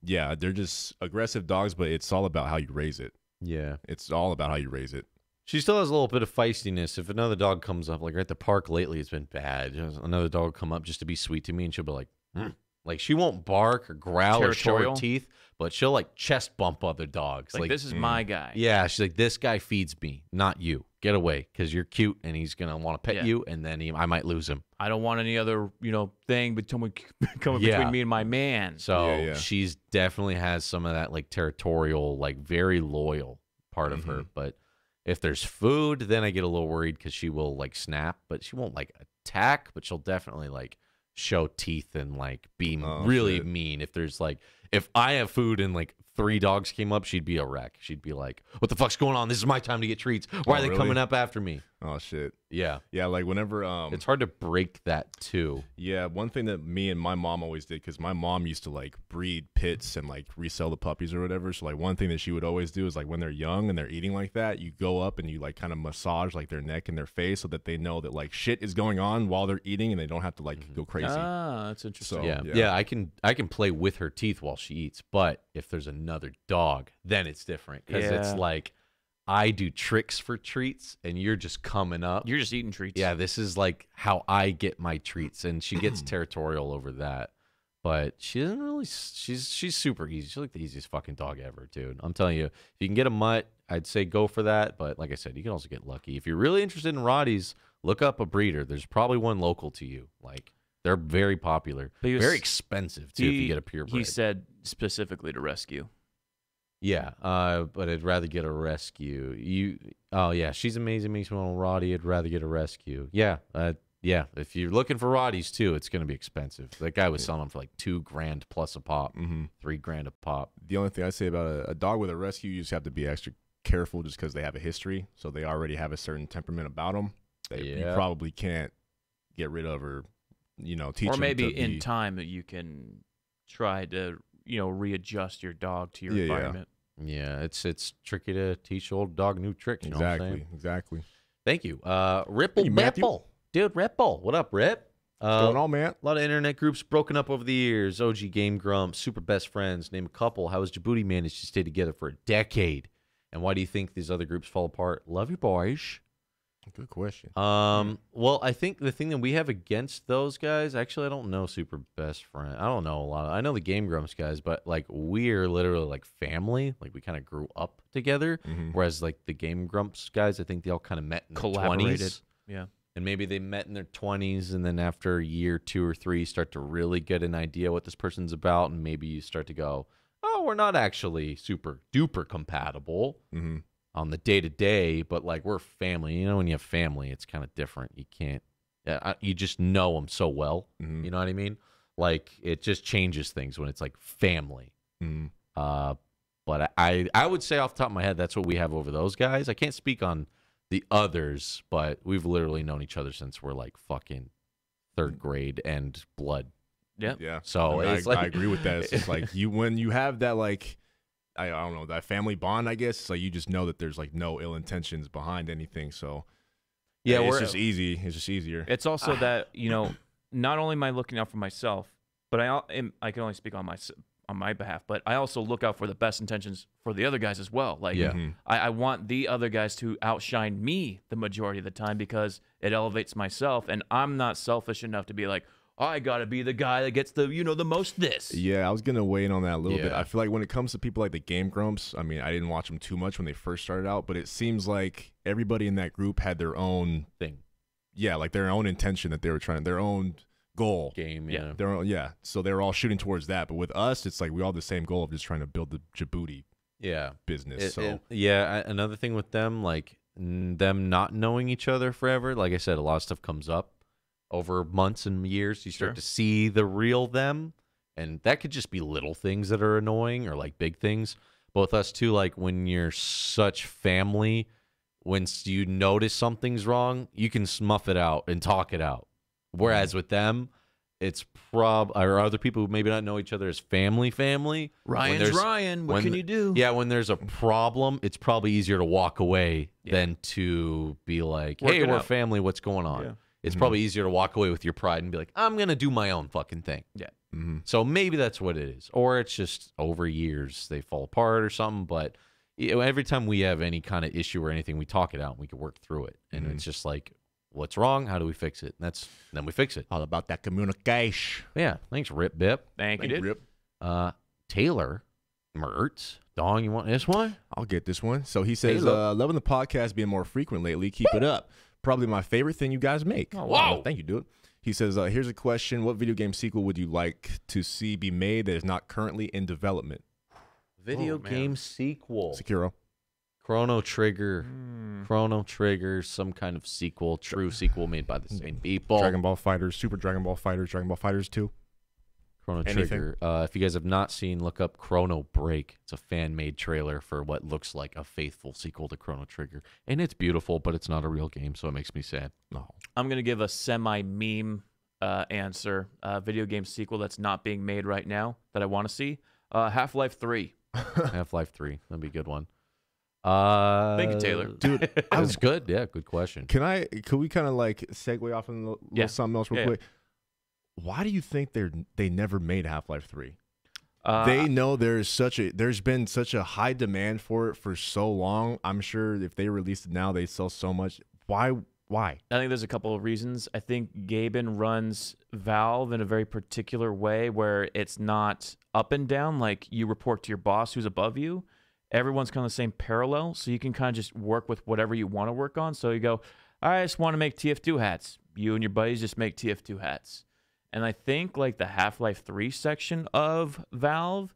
yeah, they're just aggressive dogs. But it's all about how you raise it. Yeah. It's all about how you raise it. She still has a little bit of feistiness. If another dog comes up, like at the park lately, it's been bad. Another dog will come up just to be sweet to me, and she'll be like, like she won't bark or growl or show her Territorial? teeth, but she'll like chest bump other dogs. Like, this is my guy. Yeah, she's like, this guy feeds me, not you. Get away, because you're cute, and he's gonna want to pet Yeah. you, and then I might lose him. I don't want any other, thing coming Yeah. between me and my man. So she's definitely has some of that like territorial, like very loyal part of her. But if there's food, then I get a little worried because she will like snap, but she won't like attack, but she'll definitely like show teeth and like be really mean. If I have food and like 3 dogs came up, she'd be a wreck. She'd be like, what the fuck's going on? This is my time to get treats. Why are they coming up after me? Oh shit. Yeah. Yeah, like whenever it's hard to break that too. Yeah, one thing that me and my mom always did, because my mom used to like breed pits and like resell the puppies or whatever. So like one thing that she would always do is like when they're young and they're eating like that, you go up and you like kind of massage like their neck and their face so that they know that like shit is going on while they're eating and they don't have to like go crazy. Ah, that's interesting. So, Yeah, I can play with her teeth while she eats, but if there's another dog, then it's different because it's like I do tricks for treats and you're just coming up. You're just eating treats. Yeah, this is like how I get my treats, and she gets territorial over that. But she doesn't really. She's super easy. She's like the easiest fucking dog ever, dude. I'm telling you, if you can get a mutt, I'd say go for that. But like I said, you can also get lucky. If you're really interested in Rotties, look up a breeder. There's probably one local to you. Like they're very popular, very expensive too. If you get a purebred. He said specifically to rescue. Yeah, but I'd rather get a rescue. Oh yeah, she's amazing. Makes me want a Rottie. I'd rather get a rescue. Yeah, yeah. If you're looking for Rotties too, it's gonna be expensive. That guy was selling them for like $2,000 plus a pop, $3,000 a pop. The only thing I say about a dog with a rescue, you just have to be extra careful just because they have a history, so they already have a certain temperament about them that you probably can't get rid of or teach. Or them maybe to in be, time that you can try to readjust your dog to your environment. Yeah, it's tricky to teach old dog new tricks. You know what I'm saying? Exactly. Thank you, Ripple Hey, Matthew. Ripple, dude. Ripple, what up, Rip? What's going on, man? A lot of internet groups broken up over the years. OG Game Grumps, super best friends. Name a couple. How has Jaboody managed to stay together for a decade? And why do you think these other groups fall apart? Love you, boys. Good question. Well, I think the thing that we have against those guys, actually, I don't know super best friend. I don't know a lot. I know the Game Grumps guys, but like we're literally like family. Like we kind of grew up together. Whereas like the Game Grumps guys, I think they all kind of met in their 20s. Yeah. And maybe they met in their 20s, and then after a year, 2 or 3, start to really get an idea what this person's about, and maybe you start to go, oh, we're not actually super duper compatible on the day-to-day, but like we're family. When you have family, it's kind of different. You can't, you just know them so well. You know what I mean? Like it just changes things when it's like family. But I would say off the top of my head, that's what we have over those guys. I can't speak on the others, but we've literally known each other since we're like fucking 3rd grade and blood. Yeah. So I, it's like, I agree with that. It's just like when you have that like I don't know, that family bond, I guess, it's like you just know that there's like no ill intentions behind anything. So yeah, it's just easy. It's just easier. It's also that not only am I looking out for myself, but I can only speak on my behalf, but I also look out for the best intentions for the other guys as well. Like I want the other guys to outshine me the majority of the time because it elevates myself, and I'm not selfish enough to be like, I gotta be the guy that gets the the most this. Yeah, I was gonna weigh in on that a little bit. I feel like when it comes to people like the Game Grumps, I mean, I didn't watch them too much when they first started out, but it seems like everybody in that group had their own thing. Yeah, like their own intention that they were trying, their own goal. Game, yeah. Their own, so they were all shooting towards that. But with us, it's like we all have the same goal of just trying to build the Jaboody business. Another thing with them, like them not knowing each other forever, like I said, a lot of stuff comes up over months and years. You start to see the real them, and that could just be little things that are annoying or like big things. Both us too, like when you're such family, when you notice something's wrong, you can smuff it out and talk it out. Whereas with them, it's or other people who maybe not know each other as family. Ryan's Ryan. What can you do? Yeah, when there's a problem, it's probably easier to walk away than to be like, hey, we're family. What's going on? Yeah. It's probably easier to walk away with your pride and be like, I'm going to do my own fucking thing. Yeah. So maybe that's what it is. Or it's just over years they fall apart or something. But every time we have any kind of issue or anything, we talk it out and we can work through it. And it's just like, what's wrong? How do we fix it? And then we fix it. All about that communication. Yeah. Thanks, Rip Bip. Thank you, dude. Rip. Taylor Mertz. Dong, you want this one? I'll get this one. So he says, loving the podcast being more frequent lately. Keep it up. Probably my favorite thing you guys make. Oh, wow. Thank you, dude. He says, here's a question. What video game sequel would you like to see be made that is not currently in development? Video game sequel. Sekiro. Chrono Trigger. Chrono Trigger, some kind of sequel, true sequel made by the same people. Dragon Ball Fighters, Super Dragon Ball Fighters, Dragon Ball Fighters 2. Chrono Trigger. If you guys have not seen, look up Chrono Break. It's a fan-made trailer for what looks like a faithful sequel to Chrono Trigger. And it's beautiful, but it's not a real game, so it makes me sad. No. I'm going to give a semi-meme answer. Video game sequel that's not being made right now that I want to see. Half-Life 3. Half-Life 3. That'd be a good one. Thank you, Taylor. Dude, that was good. Yeah, good question. Could we kind of like segue off into something else real quick? Why do you think they never made Half-Life 3? They know there's been such a high demand for it for so long. I'm sure if they released it now, they sell so much. Why? I think there's a couple of reasons. I think Gaben runs Valve in a very particular way where it's not up and down, like you report to your boss who's above you. Everyone's kind of the same parallel, so you can kind of just work with whatever you want to work on. So you go, I just want to make TF2 hats. You and your buddies just make TF2 hats. And I think like the Half-Life 3 section of Valve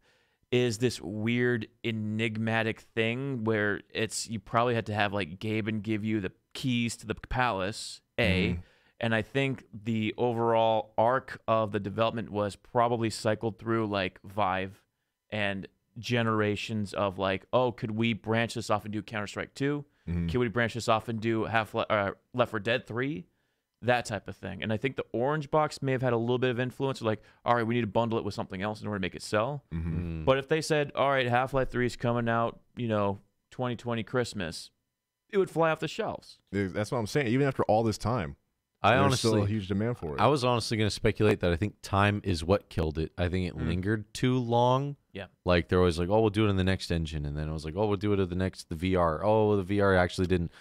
is this weird enigmatic thing where you probably had to have like Gaben give you the keys to the palace, and I think the overall arc of the development was probably cycled through like Vive and generations of like, oh, could we branch this off and do Counter-Strike 2? Could we branch this off and do Left 4 Dead 3? That type of thing. And I think the Orange Box may have had a little bit of influence, like, all right, we need to bundle it with something else in order to make it sell. But if they said, all right, Half-Life 3 is coming out, 2020 Christmas, it would fly off the shelves. That's what I'm saying. Even after all this time, there's still a huge demand for it. I was honestly going to speculate that I think time is what killed it. I think it lingered too long. Yeah. Like, they're always like, oh, we'll do it in the next engine. And then it was like, oh, we'll do it in the VR. Oh, the VR actually didn't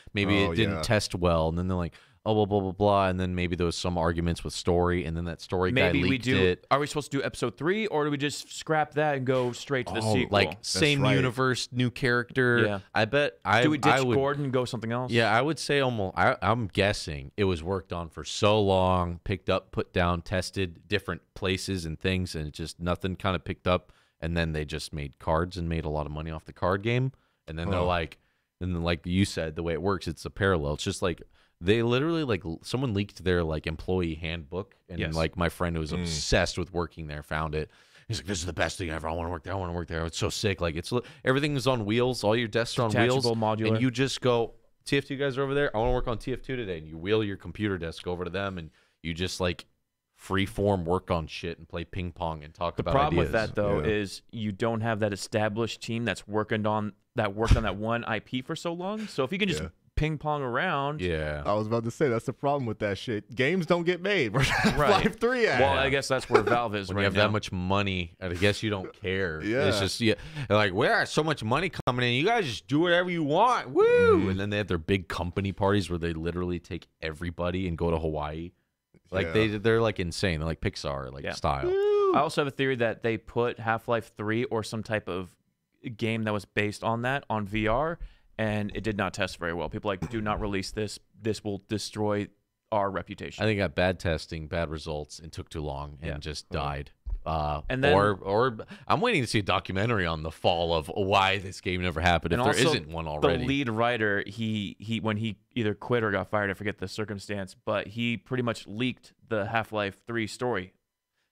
test well. And then they're like, oh, blah, blah, blah, blah. And then maybe there was some arguments with story, and then that story guy leaked it. Are we supposed to do episode 3, or do we just scrap that and go straight to the sequel? Like, same universe, new character. Yeah. I bet do we ditch Gordon and go something else? Yeah, I would say almost. I'm guessing it was worked on for so long, picked up, put down, tested different places and things, and it just nothing kind of picked up. And then they just made cards and made a lot of money off the card game. And then they're like, and then like you said, the way it works, it's a parallel. It's just like, they literally, like, someone leaked their, like, employee handbook, and, like, my friend who was obsessed with working there found it. He's like, this is the best thing ever. I want to work there. I want to work there. It's so sick. Like, everything is on wheels. All your desks are on wheels. Modular. And you just go, TF2 guys are over there. I want to work on TF2 today. And you wheel your computer desk over to them, and you just, like, free-form work on shit and play ping pong and talk about ideas. The problem with that, though, is you don't have that established team that's worked on that one IP for so long. So if you can just ping pong around. Yeah. I was about to say, that's the problem with that shit. Games don't get made. Where's Half-Life 3 at? Well, I guess that's where Valve is when right you have now. that much money, I guess you don't care. Yeah. It's just, like, we have so much money coming in. You guys just do whatever you want. Woo! And then they have their big company parties where they literally take everybody and go to Hawaii. Like, they're like insane. They're like Pixar, like style. I also have a theory that they put Half-Life 3 or some type of game that was based on that on VR, and it did not test very well. People like, do not release this. This will destroy our reputation. I think it got bad testing, bad results, and took too long and just died. And then, or I'm waiting to see a documentary on the fall of why this game never happened. If there isn't one already, the lead writer, he when he either quit or got fired, I forget the circumstance, but he pretty much leaked the Half-Life 3 story.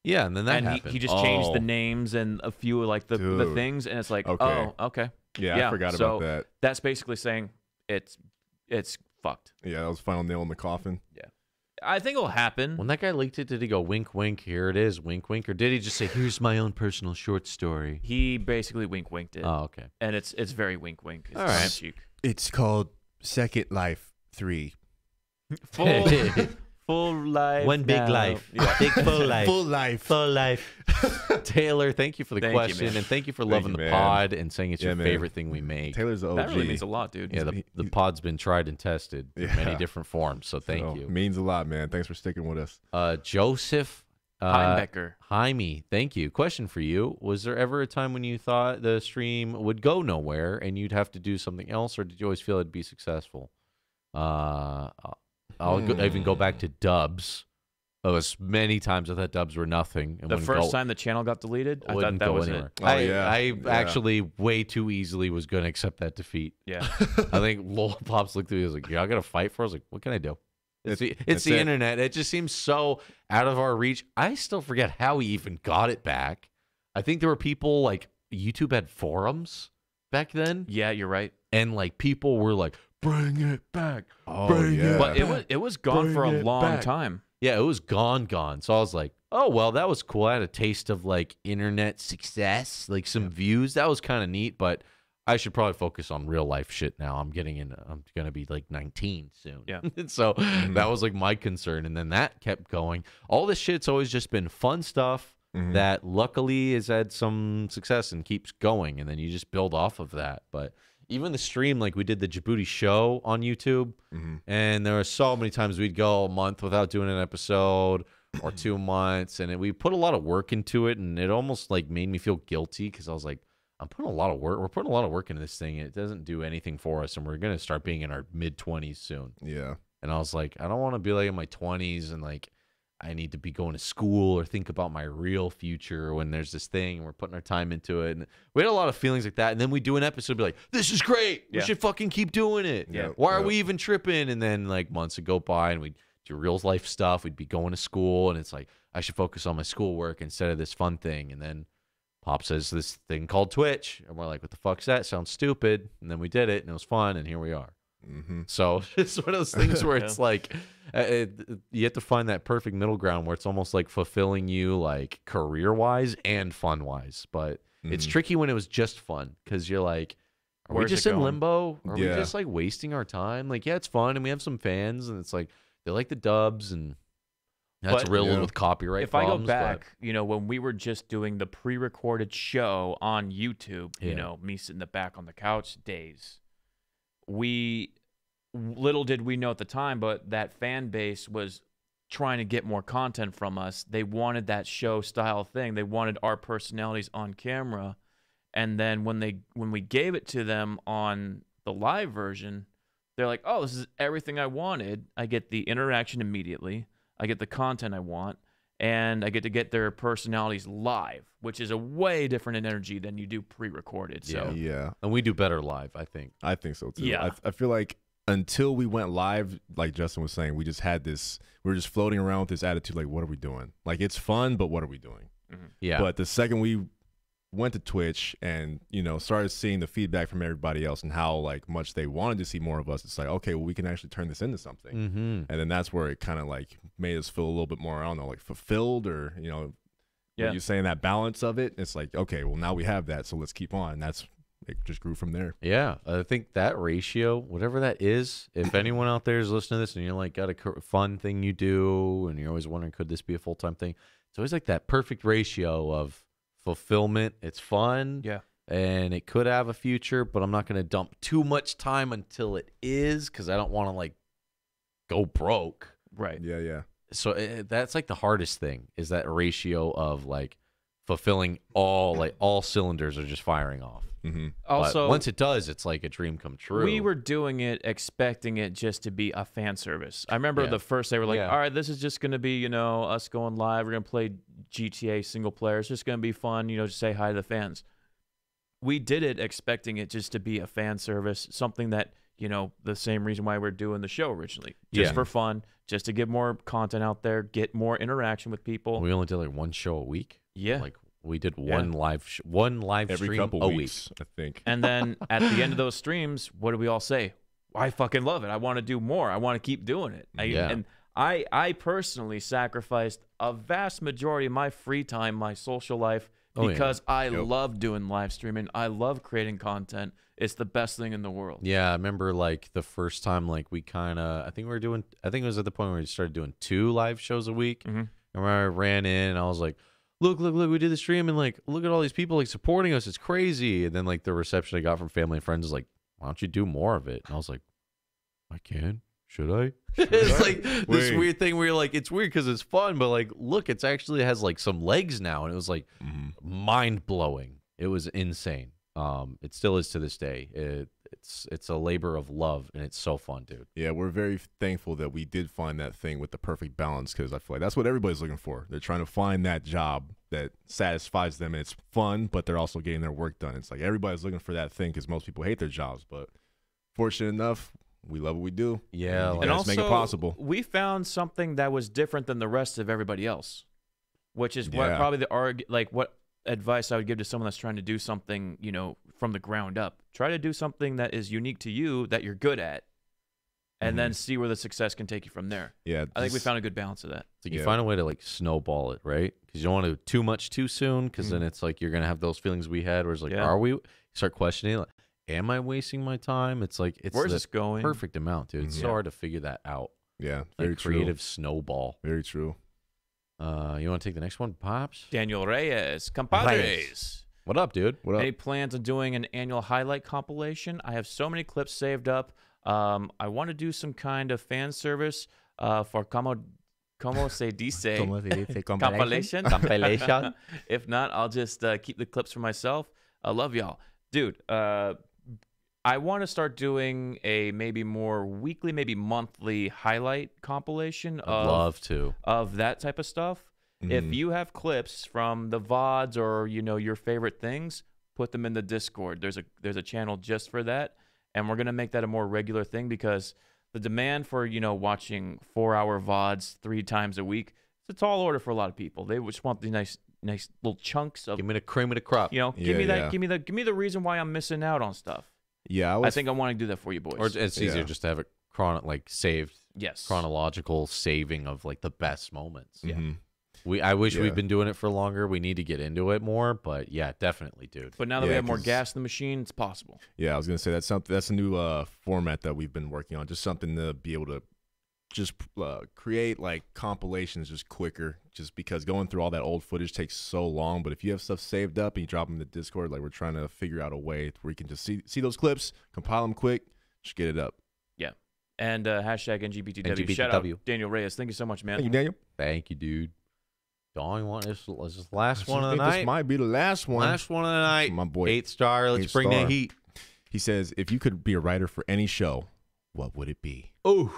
Yeah, and then that happened. He just changed the names and a few like the things, and it's like, oh, okay, yeah, I forgot about that. That's basically saying it's fucked. Yeah, that was the final nail in the coffin. Yeah. I think it'll happen. When that guy leaked it, did he go wink, wink? Here it is, wink, wink, or did he just say, "Here's my own personal short story"? He basically wink winked it. Oh, okay. And it's very wink wink. It's All right. cheek. It's called Second Life 3. Full life. One big now. life. Yeah. Big full life. Full life. Full life. Taylor, thank you for the Thank you, question, man. and thank you for Thank loving you, the man. pod and saying it's Yeah, your man. favorite thing we make. Taylor's the OG. That really means a lot, dude. Yeah, the pod's been tried and tested in many Yeah. different forms, so thank So, you. Means a lot, man. Thanks for sticking with us. Joseph Heimbecker. Jaime, thank you. Question for you. Was there ever a time when you thought the stream would go nowhere and you'd have to do something else, or did you always feel it'd be successful? I'll even go back to dubs. There was many times I thought dubs were nothing. And The wouldn't first go- time the channel got deleted, I thought wouldn't that go was anywhere. it. Oh, I yeah. actually way too easily was going to accept that defeat. Yeah. I think Lol Pops looked at me and was like, "Yeah, I got to fight for it." I was like, "What can I do?" It's That's the it. internet. It just seems so out of our reach. I still forget how we even got it back. I think there were people like YouTube had forums back then, Yeah, you're right. and like people were like, "Bring it back." Oh, Bring yeah. it But back. it was gone for Bring a it long back. time. Yeah, it was gone. So I was like, oh, well, that was cool. I had a taste of like internet success, like some views. That was kind of neat, but I should probably focus on real life shit now. I'm going to be like 19 soon. Yeah. So that was like my concern. And then that kept going. All this shit's always just been fun stuff that luckily has had some success and keeps going. And then you just build off of that. But even the stream, like we did the Jaboody show on YouTube, and there were so many times we'd go a month without doing an episode or 2 months, and we put a lot of work into it, and it almost like made me feel guilty because I was like, I'm putting a lot of work. We're putting a lot of work into this thing. And it doesn't do anything for us, and we're gonna start being in our mid-20s soon. Yeah. And I was like, I don't want to be like in my 20s and like I need to be going to school or think about my real future when there's this thing and we're putting our time into it. And we had a lot of feelings like that. And then we do an episode, be like, this is great. We Yeah. should fucking keep doing it. Yeah. Why are Yeah. we even tripping? And then like months would go by and we'd do real life stuff. We'd be going to school and it's like, I should focus on my schoolwork instead of this fun thing. And then Pop says this thing called Twitch. And we're like, what the fuck's that? Sounds stupid. And then we did it and it was fun. And here we are. So it's one of those things where it's like you have to find that perfect middle ground where it's almost like fulfilling you like career wise and fun wise. But it's tricky when it was just fun because you're like, are we Where's just it in going? limbo? Are we Yeah. just like wasting our time? Like, yeah, it's fun and we have some fans and it's like they like the dubs and that's But- riddled Yeah. with copyright If I go problems. but- back, when we were just doing the pre-recorded show on YouTube, Yeah. me sitting in the back on the couch days, little did we know at the time, but that fan base was trying to get more content from us. They wanted that show style thing. They wanted our personalities on camera. And then when we gave it to them on the live version, they're like, "Oh, this is everything I wanted. I get the interaction immediately. I get the content I want, and I get to get their personalities live, which is a way different energy than you do pre-recorded." So Yeah. And we do better live, I think. I think so too. Yeah. I feel like until we went live, like Justin was saying, we just had this, we were just floating around with this attitude, like, what are we doing? Like, it's fun, but what are we doing? Yeah. But the second we went to Twitch and, started seeing the feedback from everybody else and how like much they wanted to see more of us, it's like, okay, well, we can actually turn this into something. Mm-hmm. And then that's where it kind of like made us feel a little bit more, I don't know, like fulfilled or, Yeah. when you're saying that balance of it, it's like, okay, well, now we have that, so let's keep on. And it just grew from there. Yeah, I think that ratio, whatever that is, if anyone out there is listening to this and you're like got a fun thing you do and you're always wondering, could this be a full-time thing? It's always like that perfect ratio of fulfillment. It's fun. Yeah. And it could have a future, but I'm not going to dump too much time until it is because I don't want to like go broke. right. Yeah, yeah. So that's like the hardest thing is that ratio of like fulfilling all cylinders are just firing off. Mm-hmm. Also, but once it does, it's like a dream come true. we were doing it expecting it just to be a fan service. I remember Yeah. the first day we're like, Yeah. all right, this is just going to be, us going live. We're going to play GTA single player. It's just going to be fun, just say hi to the fans. We did it expecting it just to be a fan service, something that, the same reason why we're doing the show originally. Just Yeah. for fun, just to get more content out there, get more interaction with people. We only did like one show a week. Yeah. Like we did Yeah. one live Every stream couple a weeks, I think. And then at the end of those streams, what do we all say? I fucking love it. I want to do more. I want to keep doing it. Yeah. And I personally sacrificed a vast majority of my free time, my social life, because I love doing live streaming. I love creating content. It's the best thing in the world. Yeah, I remember like the first time, like we kind of, I think it was at the point where we started doing 2 live shows a week. And when I ran in, and I was like, look, we did the stream, and like, look at all these people like supporting us. It's crazy. And then like the reception I got from family and friends is like, why don't you do more of it? And I was like, I can. Should I? It's like this weird thing where you're like, it's weird because it's fun, but like, look, it's actually has like some legs now, and it was like mind blowing. It was insane. It still is to this day. It's a labor of love, and it's so fun, dude. Yeah, we're very thankful that we did find that thing with the perfect balance, because I feel like that's what everybody's looking for. They're trying to find that job that satisfies them, and it's fun, but they're also getting their work done. It's like everybody's looking for that thing, because most people hate their jobs, but fortunate enough, we love what we do. Yeah, and also make it possible. We found something that was different than the rest of everybody else, which is what probably what advice I would give to someone that's trying to do something, you know, from the ground up. Try to do something that is unique to you, that you're good at, and then see where the success can take you from there. Yeah, I think we found a good balance of that. It's like you find a way to like snowball it, right? Because you don't want to do too much too soon, because then it's like you're gonna have those feelings we had, where it's like, are we? You start questioning, like, am I wasting my time? It's like, it's where's this going? Perfect amount, dude. It's so hard to figure that out. Yeah, like very creative true. snowball. Very true. You want to take the next one, Pops? Daniel Reyes, compadres. What up, dude? What up? Any plans on doing an annual highlight compilation? I have so many clips saved up. I want to do some kind of fan service for como se dice compilation. Compilation. If not, I'll just keep the clips for myself. I love y'all, dude. I want to start doing a maybe more weekly, maybe monthly highlight compilation of that type of stuff. If you have clips from the VODs or, you know, your favorite things, put them in the Discord. There's a channel just for that, and we're gonna make that a more regular thing, because the demand for, you know, watching 4-hour VODs 3 times a week, it's a tall order for a lot of people. They just want the nice little chunks of, give me the cream of the crop. You know, give me the reason why I'm missing out on stuff. Yeah, I think I want to do that for you boys. Or it's easier just to have it saved. Yes. Chronological saving of like the best moments. Yeah. I wish we'd been doing it for longer. We need to get into it more, but yeah, definitely, dude. But now that we have more gas in the machine, it's possible. Yeah, I was gonna say that's a new format that we've been working on. Just something to be able to just create like compilations just quicker, just because going through all that old footage takes so long. But if you have stuff saved up and you drop them in the Discord, like we're trying to figure out a way where you can just see those clips, compile them quick, just get it up. Yeah. And hashtag NGBTW. Shout out Daniel Reyes. Thank you so much, man. Thank you, Daniel. Thank you, dude. Dawn, you want this last one of the night? This might be the last one. Last one of the night. My boy. 8 star. Let's bring the heat. He says, if you could be a writer for any show, what would it be? Oh,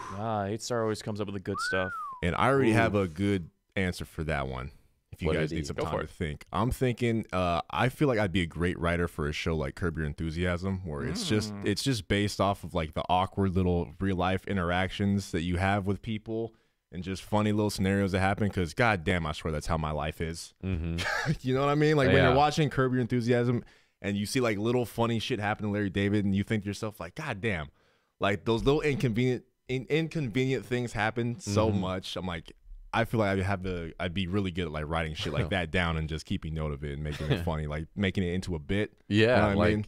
8 star always comes up with the good stuff. And I already have a good answer for that one. If you guys need some time to think, I'm thinking. I feel like I'd be a great writer for a show like Curb Your Enthusiasm, where it's just based off of like the awkward little real life interactions that you have with people, and just funny little scenarios that happen. Because goddamn, I swear that's how my life is. You know what I mean? Like when you're watching Curb Your Enthusiasm and you see like little funny shit happen to Larry David, and you think to yourself like, goddamn, like those little inconvenient things happen so much. I'm like, I feel like I'd be really good at like writing shit like that down and just keeping note of it and making it funny, like making it into a bit. Yeah, you know what I mean?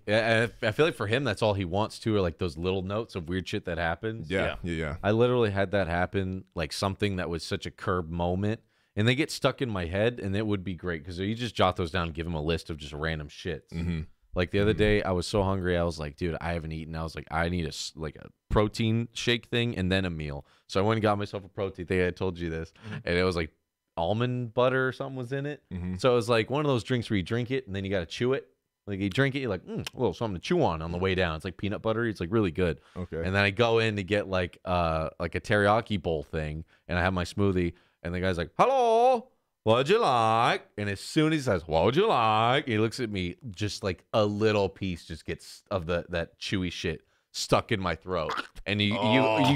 I feel like for him, that's all he wants to, are like those little notes of weird shit that happens. Yeah. I literally had that happen, like something that was such a Curb moment, and they get stuck in my head, and it would be great because you just jot those down and give him a list of just random shits. Like the other day, I was so hungry. I was like, dude, I haven't eaten. I was like, I need a protein shake thing and then a meal. So I went and got myself a protein thing. I told you this. And it was like almond butter or something was in it. So it was like one of those drinks where you drink it and then you got to chew it. Like you drink it, you're like, a little something to chew on the way down. It's like peanut butter. It's like really good. Okay. And then I go in to get like a teriyaki bowl thing, and I have my smoothie, and the guy's like, hello. What'd you like? And as soon as he says, what would you like? He looks at me, just like a little piece just gets of that chewy shit stuck in my throat. And you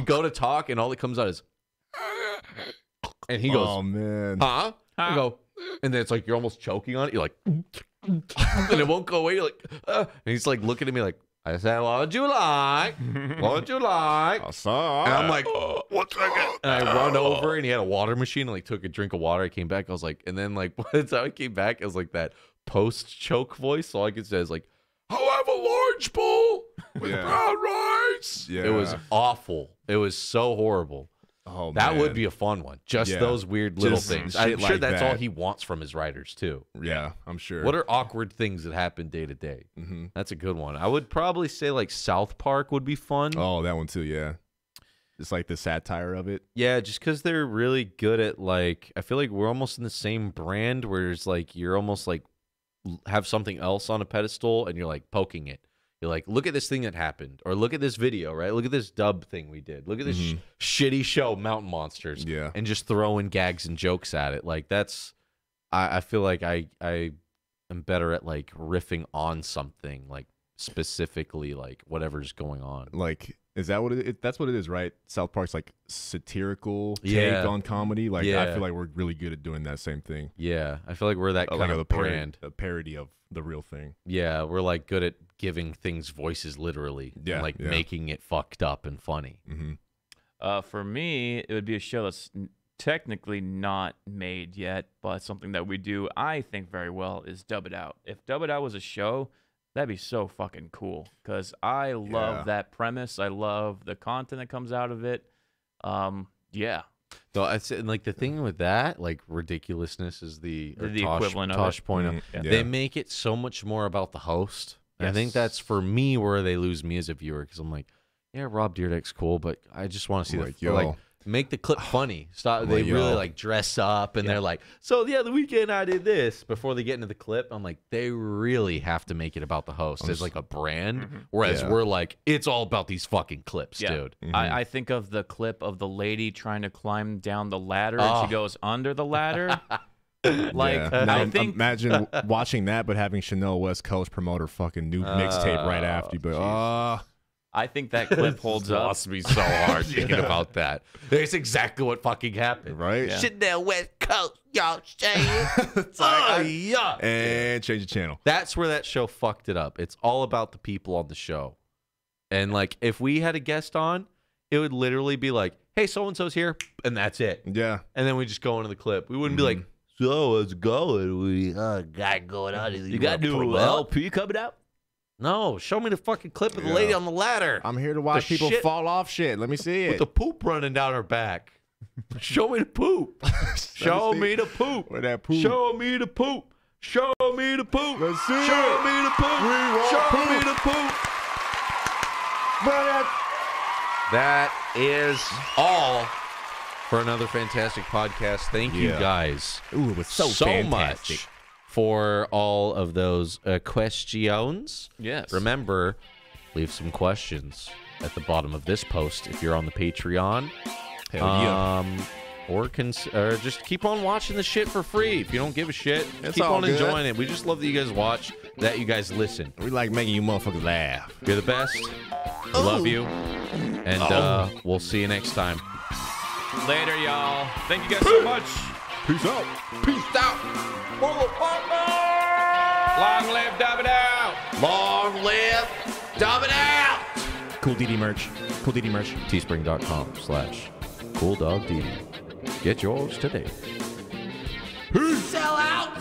go to talk, and all that comes out is, and he goes, oh, man. Huh? I go, and then it's like you're almost choking on it. You're like, and it won't go away. You're like, and he's like looking at me like, I said, what would you like? What would you like? I saw. And I'm like, oh, 1 second. And I run over, and he had a water machine, and like took a drink of water. I came back. I was like, and then like, by the time I came back, it was like that post-choke voice. All I could say is like, I'll have a large bowl with brown rice. Yeah. It was awful. It was so horrible. Oh, that man. would be a fun one. Just those weird little things. I'm sure that's all he wants from his writers too. Yeah, I'm sure. What are awkward things that happen day to day? Mm-hmm. That's a good one. I would probably say like South Park would be fun. Oh, that one too. Yeah, it's like the satire of it. Yeah, just because they're really good at like, I feel like we're almost in the same brand where it's like you're almost like have something else on a pedestal and you're like poking it. You're like, look at this thing that happened, or look at this video, right? Look at this dub thing we did. Look at this shitty show, Mountain Monsters. Yeah, and just throwing gags and jokes at it. Like that's, I feel like I am better at like riffing on something, like specifically like whatever's going on. Like, is that what that's what it is, right? South Park's like satirical take on comedy. Like, I feel like we're really good at doing that same thing. Yeah, I feel like we're that kind of brand. A parody of the real thing. Yeah, we're like good at giving things voices literally. Yeah, and like making it fucked up and funny. Mm-hmm. For me, it would be a show that's technically not made yet, but something that we do, I think, very well is Dub It Out. If Dub It Out was a show, that'd be so fucking cool because I love that premise. I love the content that comes out of it. Yeah. So I said, like the thing with that, like ridiculousness is the equivalent of Tosh it. point. They make it so much more about the host. Yes. I think that's for me where they lose me as a viewer because I'm like, yeah, Rob Dyrdek's cool, but I just want to see like make the clip funny. Stop. They really like dress up and they're like, so the other weekend I did this before they get into the clip. I'm like, they really have to make it about the host as like a brand, whereas we're like, it's all about these fucking clips, dude. I think of the clip of the lady trying to climb down the ladder and she goes under the ladder. Like, now, I think imagine watching that, but having Chanel West Coast promote her fucking new mixtape right after you. But I think that clip holds up. Lost me so hard thinking about that. That's exactly what fucking happened, right? Chanel West Coast, y'all saying? And change the channel. That's where that show fucked it up. It's all about the people on the show, and like if we had a guest on, it would literally be like, "Hey, so and so's here," and that's it. Yeah, and then we just go into the clip. We wouldn't be like, "So it's going? We got going on? You got new LP coming out?" No, show me the fucking clip of the lady on the ladder. I'm here to watch people fall off shit. Let me see it. With the poop running down her back. Show me the poop. Show me the poop. Where that poop? Show me the poop. Show me the poop. Let's see Show it. me the poop. Show me the poop. That is all for another fantastic podcast. Thank you guys Ooh, it was so fantastic. much for all of those questions. Yes. Remember, leave some questions at the bottom of this post if you're on the Patreon. Hell yeah. Or just keep on watching the shit for free. If you don't give a shit, keep all on good. enjoying it. We just love that you guys watch, that you guys listen. We like making you motherfuckers laugh. You're the best. We love you. And we'll see you next time. Later, y'all. Thank you guys so much. Peace out. Peace out. Long live Dub It Out. Long live Dub It Out. Cool DD merch. Cool DD merch. Teespring.com/CoolDogDD. Get yours today. Sell out.